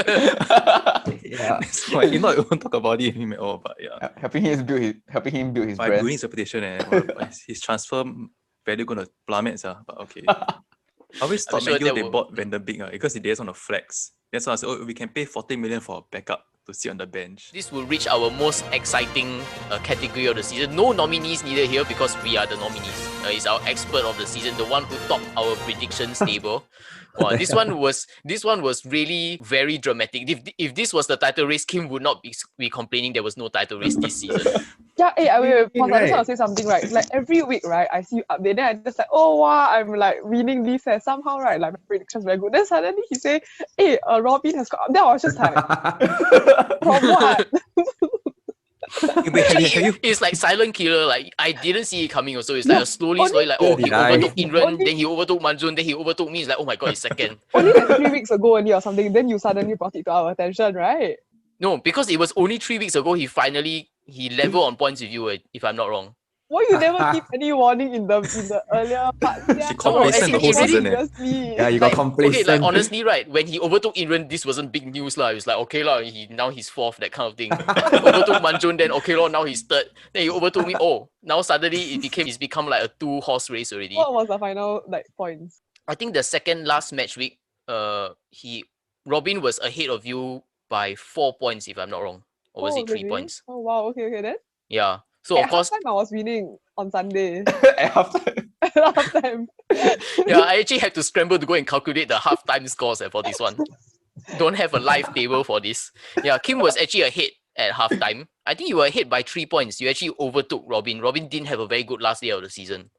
Yeah. So I did not even talk about it him at all. But yeah, helping him build his by brand. building his reputation and his transfer value gonna plummet, but okay. I always thought sure McGill that they will- bought Van der Beek because they just want to flex. That's why I said, oh, we can pay 40 million for a backup to sit on the bench. This will reach our most exciting category of the season. No nominees needed here because we are the nominees. It's our expert of the season, the one who topped our predictions table. Wow, this one was really very dramatic. If this was the title race, Kim would not be complaining there was no title race this season. Yeah, hey, wait, pause. I just Right. want to say something, right? Like every week, right, I see you update, then I just like, oh wow, I'm like winning this, and somehow, right, like my predictions very good. Then suddenly he say, hey, Robin has got. Then I was just like, from what? Actually, it's like silent killer. Like I didn't see it coming. Also, it's like a slowly, like oh, he did I. overtook Inran, Only- then he overtook Manjun, then he overtook me. It's like oh my god, he's second. Only like 3 weeks ago only or something. Then you suddenly brought it to our attention, right? No, because it was only 3 weeks ago. He leveled on points with you. If I'm not wrong. Why you never give any warning in the earlier part? Yeah, complacent the whole season, eh? Seriously. Yeah, you got Okay, complacent. like honestly, right, when he overtook Inran, this wasn't big news lah. It was like okay lah, now he's fourth, that kind of thing. Overtook Manjun, then okay lah, now he's third. Then he overtook me. Oh, now suddenly it's become like a 2-horse race already. What was the final like points? I think the second last match week, Robin was ahead of you by 4 points, if I'm not wrong, or was it 3 really? points? Oh wow, okay, then. Yeah. So At of course, halftime I was winning on Sunday. At halftime. At halftime. yeah, I actually had to scramble to go and calculate the halftime scores for this one. Don't have a live table for this. Yeah, Kim was actually ahead at halftime. I think you were ahead by 3 points. You actually overtook Robin. Robin didn't have a very good last day of the season.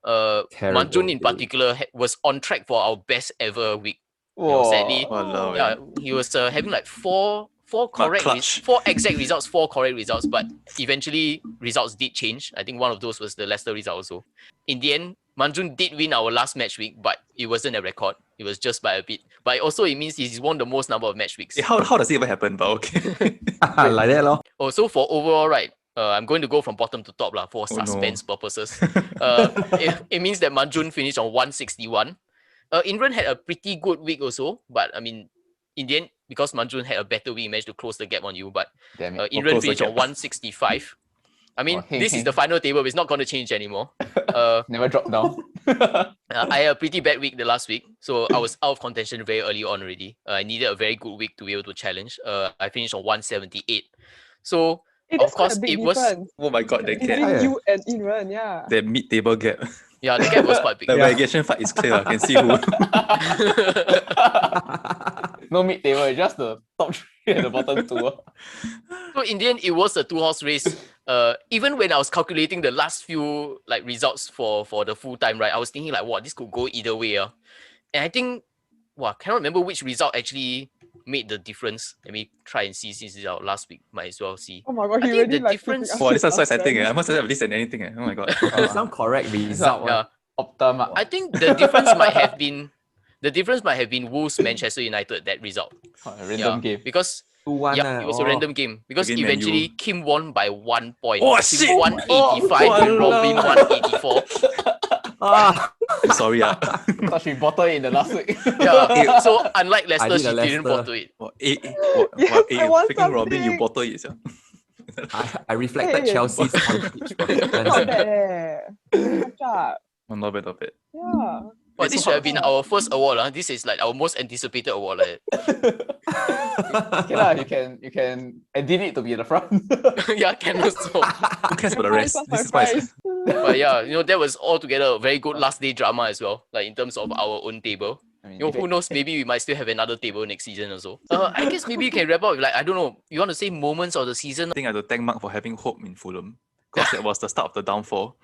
Terrible, Manjun in dude. particular was on track for our best ever week. Whoa. Sadly, Walao, yeah, he was having like four clutch. four exact results, 4 correct results, but eventually results did change. I think one of those was the Leicester result also. In the end, Manjun did win our last match week, but it wasn't a record. It was just by a bit. But also it means he's won the most number of match weeks. How does it even happen? But okay. Like that, lor. Oh, so for overall, right, I'm going to go from bottom to top for Oh, no. suspense purposes. It means that Manjun finished on 161. Imran had a pretty good week also, but I mean, in the end, because Manjun had a better week, he managed to close the gap on you. But Damn it. Imran close the finished on gap. 165. I mean, Oh, this is the final table. It's not going to change anymore. Never drop down. I had a pretty bad week the last week, so I was out of contention very early on already. I needed a very good week to be able to challenge. I finished on 178. So It of is quite course a big it was difference Oh my god, that between gap. Yeah. you and Inran, yeah. That mid-table gap. yeah, the gap was quite big. The relegation fight is clear. I can see who. No mid table, it's just the top 3 and the bottom 2. So in the end, it was a 2-horse race. Even when I was calculating the last few like results for the full time, right, I was thinking like, wow, this could go either way. And I think, wow, cannot remember which result actually made the difference. Let me try and see since it's our last week. Might as well see. Oh my god, I he think really the like difference- putting Wow, us this is so in exciting. suspense. I must have listened to anything. Oh my god. Some correct result. Yeah, Optima. I think the difference might have been Wolves Manchester United, that result. A random game. Because 2-1. it was a random game. Because Again, Man U. eventually Kim won by 1 point. Oh, Kim shit! 185 and Robin 184. Ah, Sorry. Thought she bottled it in the last week. Yeah. So unlike Leicester, did she a didn't Leicester. bottle it. Yes, I want freaking Robin, you something. bottle it. Sia. I reflected Hey. Chelsea's on pitch Not performance. bad eh. Catch up. Oh, not bad, not bad. Yeah. But this should have been our first award. This is like our most anticipated award. Okay lah, you can edit it to be at the front. Yeah, can also. Who cares about the My rest? prize, This is my why. prize. But yeah, that was altogether a very good last day drama as well. Like in terms of our own table. I mean, Who knows? Maybe we might still have another table next season also. I guess maybe you can wrap up with like, I don't know, you want to say moments of the season? I think I have to thank Mark for having hope in Fulham because that was the start of the downfall.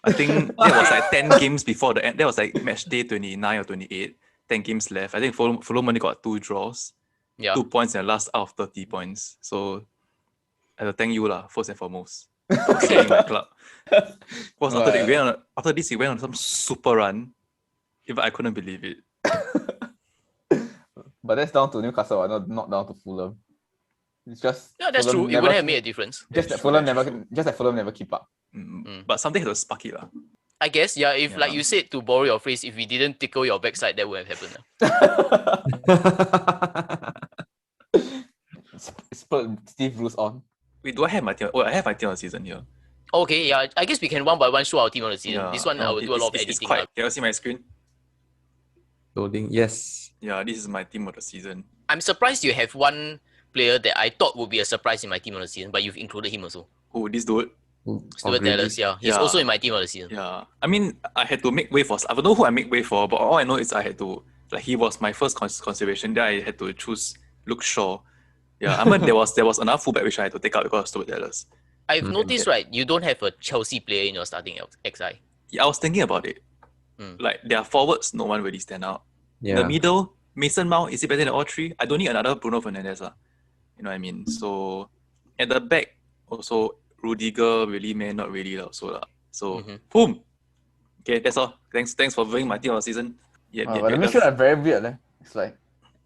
I think that was like 10 games before the end. That was like match day 29 or 28. 10 games left. I think Fulham only got 2 draws, Yeah. 2 points in the last out of 30 points. So I have to thank you first and foremost. For saving my club. Because after this, we went on some super run. Even I couldn't believe it. But that's down to Newcastle, not down to Fulham. It's just Yeah, that's Fulham true. It never- wouldn't have made a difference. Just that That's true, Fulham that's never, just that Fulham never keep up. But something has to spark it. I guess, yeah, if like Yeah. you said, to borrow your phrase, if we didn't tickle your backside, that would have happened. Steve Bruce on. Wait, do I have my team? Oh, I have my team of the season here. Okay, yeah, I guess we can one by one show our team on the season. Yeah. This one, I will do a lot of editing. It's quite. lah. Can you see my screen? Loading, yes. Yeah, this is my team of the season. I'm surprised you have one player that I thought would be a surprise in my team on the season, but you've included him also. Oh, this dude. Stuart Dallas, yeah. He's Yeah. also in my team of the season. Yeah. I mean, I had to make way for. I don't know who I make way for, but all I know is I had to. Like, he was my first consideration. Then I had to choose Luke Shaw. Yeah, I mean, there was another fullback which I had to take out because of Stuart Dallas. I've noticed, right, you don't have a Chelsea player in your starting XI. Yeah, I was thinking about it. Mm. Like, their forwards, no one really stand out. In Yeah. the middle, Mason Mount, is he better than all three? I don't need another Bruno Fernandes. You know what I mean? So, at the back, also, Rudiger, really, man, not really. Also, so, boom. Okay, that's all. Thanks for viewing my team of the season. Yeah, But the midfield are very weird. It's like,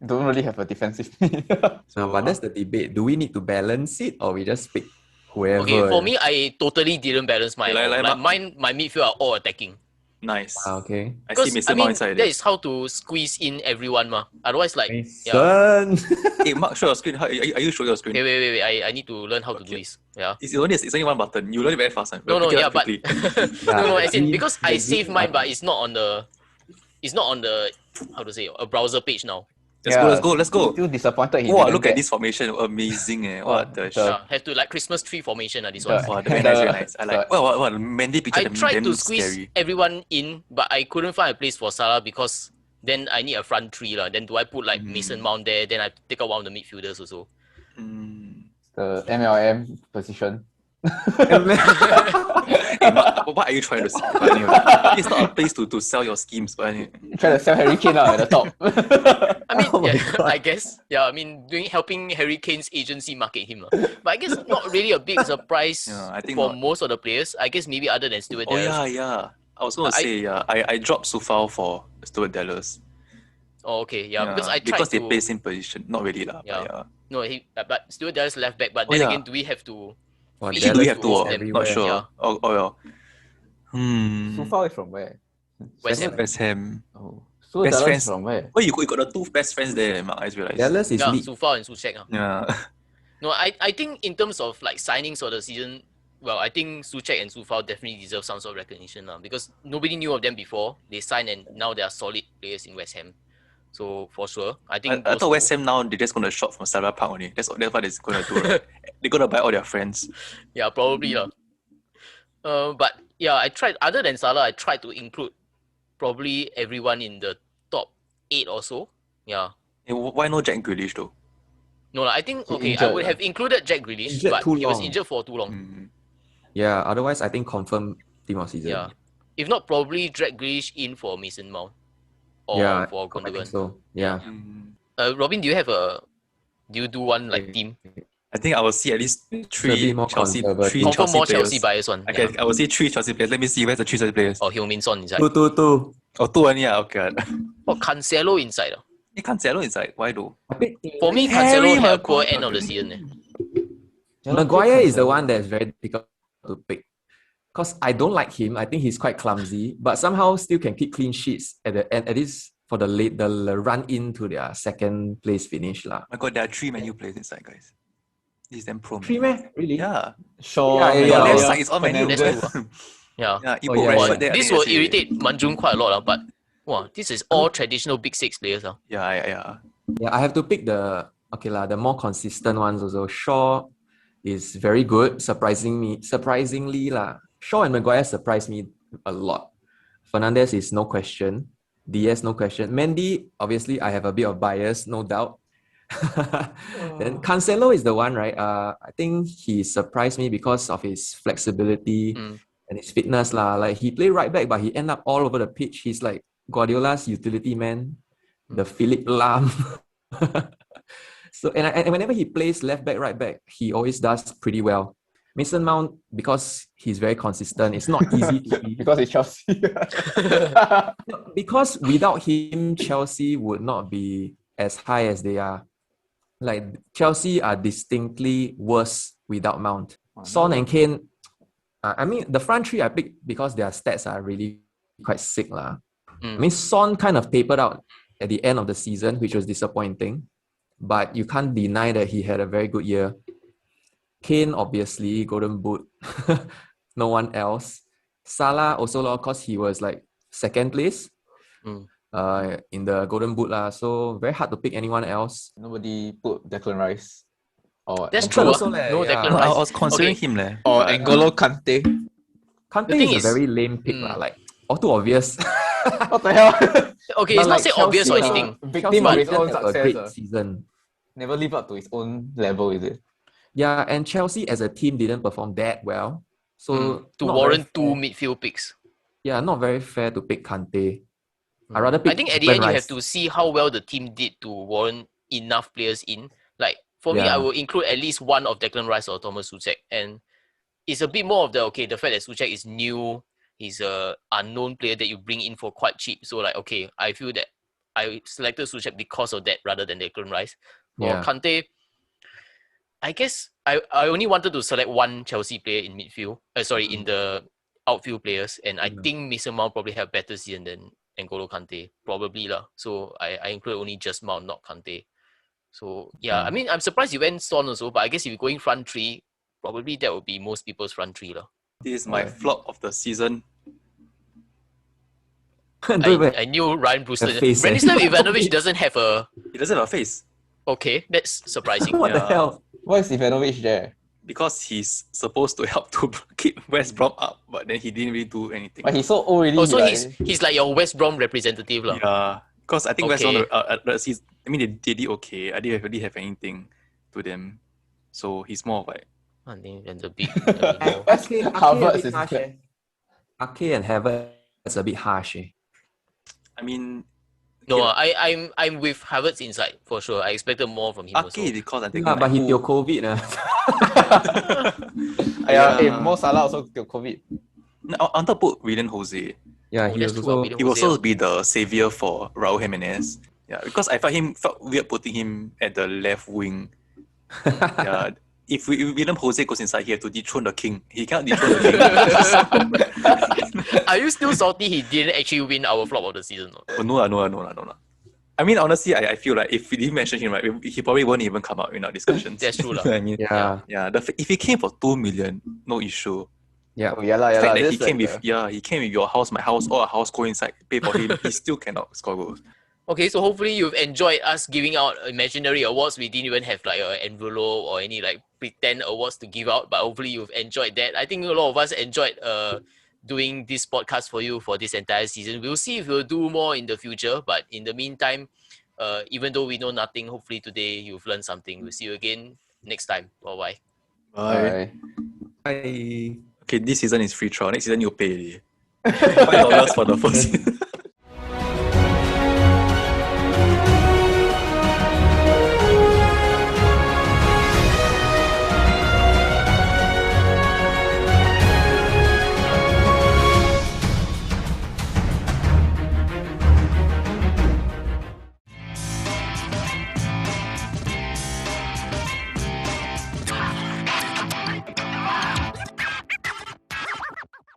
don't really have a defensive mid. But that's the debate. Do we need to balance it or we just pick whoever? Okay, for me, I totally didn't balance mine. Like Mine, my midfield are all attacking. Nice. Okay. I see Mason Mount inside that there. is how to squeeze in everyone, ma. Otherwise, like, yeah. Son. Hey, Mark, show your screen. Are you showing your screen? Wait. I need to learn how to do this. Yeah. It's only one button. You learn it very fast. No, Pick it yeah, up but quickly. no, as in, because I the saved green mine, but button. it's not on the how to say, a browser page now. Let's go. Still disappointed. Wow, look at this formation. Amazing. What the shit. Yeah, have to like Christmas tree formation. This one. Wow, the very nice, very nice. I like. Wow, Mandy picture. I tried them to squeeze scary. everyone in, but I couldn't find a place for Salah because then I need a front three lah. Then do I put like Mason Mount there? Then I take out one of the midfielders also. The MLM position. Hey, Mark, what are you trying to say? It's not a place to sell your schemes, but Try to sell Harry Kane out at the top. I mean, Oh my yeah, God. I guess, yeah. I mean, helping Harry Kane's agency market him, lah. But I guess not really a big surprise Yeah, I think for not. most of the players. I guess maybe other than Stuart oh Dallas. yeah. I was gonna say I dropped Sufal for Stuart Dallas. Oh, okay, yeah. Because I tried because to. they play same position, not really lah. Yeah. But No, but Stuart Dallas left back. But Oh, then yeah. again, do we have to? Well, We Actually, do we have to to? hold them everywhere. Not sure. Yeah. Oh yeah. Sufal is from where? West Ham. West Ham. Oh. So Best Dallas friends. is from where? Oh, you got the two best friends there, Mark. I just realized. Dallas is Yeah, league. Sufal and Suchek. Yeah. No, I think in terms of like signings for the season, well, I think Suchek and Sufal definitely deserve some sort of recognition now because nobody knew of them before. They signed and now they are solid players in West Ham. So for sure, I think. I those thought West two- Ham now they're just gonna shop from Sarah Park only. That's what they're gonna do. Right? They're gonna buy all their friends. Yeah, probably lah. But yeah, I tried. Other than Salah, I tried to include probably everyone in the top 8 or so. Yeah. Hey, why no Jack Grealish though? No, I think He okay. I injured, would have included Jack Grealish, Injured but too he was long. injured for too long. Mm. Yeah, otherwise I think confirm team of season. Yeah. If not, probably Jack Grealish in for Mason Mount or yeah, for I think Gundogan. so. Yeah. Robin, do you do one like team? I think I will see at least a three bit more Chelsea, conservative. three Confirm Chelsea more players. Chelsea bias one. Yeah. I will see 3 Chelsea players. Let me see where's the 3 Chelsea players. Or Heung-min Son inside. Two. Oh, 2 only. Yeah, okay. Or Cancelo inside. You Cancelo inside. Why though? For me, Harry Cancelo had a poor Maguire. end of the season. Maguire is the one that's very difficult to pick. Because I don't like him. I think he's quite clumsy, but somehow still can keep clean sheets at the end, at least for the run into their second place finish. My God, there are 3 menu players inside, guys. This is them pro. Three man? Really? Yeah. Shaw. Yeah, Your yeah, left yeah. side is all menu. That's true. Yeah. Yeah, you Oh, put yeah, Rashford yeah. there. I This think will that's it. irritate Manjun quite a lot, but wow, this is all traditional big 6 players. Yeah. Yeah, I have to pick the more consistent ones also. Shaw is very good, surprisingly lah. Shaw and Maguire surprised me a lot. Fernandes is no question. Diaz, no question. Mendy, obviously, I have a bit of bias, no doubt. Then Cancelo is the one, right? I think he surprised me because of his flexibility and his fitness lah. Like he played right back, but he ended up all over the pitch. He's like Guardiola's utility man, the Philip Lam. So and whenever he plays left back, right back, he always does pretty well. Mason Mount, because he's very consistent, it's not easy to be. Because it's Chelsea. Because without him, Chelsea would not be as high as they are. Like Chelsea are distinctly worse without Mount. Wow, Son no. and Kane, I mean, the front three I picked because their stats are really quite sick. I mean, Son kind of tapered out at the end of the season, which was disappointing. But you can't deny that he had a very good year. Kane, obviously, Golden Boot. No one else. Salah also, because he was like second place in the Golden Boot. So very hard to pick anyone else. Nobody put Declan Rice. Or That's True true. also, No yeah. Declan No, I Rice. was considering Okay. him leh. or but, N'Golo Kante. Kante The thing is a is- very lame pick. Like, all too obvious. What the hell? Okay, But it's not like say obvious or Chelsea, anything. Victim Chelsea of his didn't own have a success. great season. Never live up to his own level, is it? Yeah, and Chelsea as a team didn't perform that well. So To not warrant very two fair. midfield picks. Yeah, not very fair to pick Kante. I'd rather pick I think at the Declan end you Rice. have to see how well the team did to warrant enough players in. Like for me, I Yeah. will include at least one of Declan Rice or Thomas Suchek, and it's a bit more of the fact that Suchek is new, he's a unknown player that you bring in for quite cheap. So like I feel that I selected Suchek because of that rather than Declan Rice. For Yeah. Kante, I guess I only wanted to select one Chelsea player in midfield. In the outfield players, and I think Mason Mount probably have better season than N'Golo Kante, probably lah. So I include only just Mount, not Kante. So yeah, I mean I'm surprised you went Son also, but I guess if you're going front three, probably that would be most people's front three lah. this is my flop of the season. Don't even I knew Ryan Brewster. have face, Branislav Ivanovic doesn't have a. He doesn't have a face Okay, that's surprising. what the Yeah. hell? Why is Ivanovic there? because he's supposed to help to keep West Brom up, but then he didn't really do anything. But he's so old already. Oh, so like, he's like your West Brom representative lah. Yeah, because I think West Okay. Brom, I mean, they did okay. I didn't really have anything to them. So he's more of like, I think that's a bit. Havertz is there. Ake and Havertz a bit harsh. I mean, No, okay, I'm with Havertz inside for sure. I expected more from him also. Ake because I think Yeah, but he tio COVID. Mo Salah also got COVID. I want to put William Jose. Yeah, Oh, he that's was true, also. William He was Jose, supposed to be the savior for Raul Jimenez. Yeah, because I felt weird putting him at the left wing. Yeah, if William Jose goes inside, he have to dethrone the king. He cannot dethrone the king. Are you still salty he didn't actually win our flop of the season? No? Oh, no. I mean, honestly, I feel like if we didn't mention him, right, he probably won't even come out in our discussions. That's true lah. I mean, Yeah, yeah. If he came for 2 million, no issue. yeah. Oh, yeah, lah. The fact that This he came like with he came with your house, my house, or a house go inside, pay for him, he still cannot score goals. Okay, so hopefully you've enjoyed us giving out imaginary awards. We didn't even have like an envelope or any like pretend awards to give out, but hopefully you've enjoyed that. I think a lot of us enjoyed doing this podcast for you for this entire season. We'll see if we'll do more in the future, but in the meantime, even though we know nothing, hopefully today you've learned something. We'll see you again next time. Bye-bye. Bye. Bye. Okay, this season is free trial. Next season you pay already. $5 for the first season.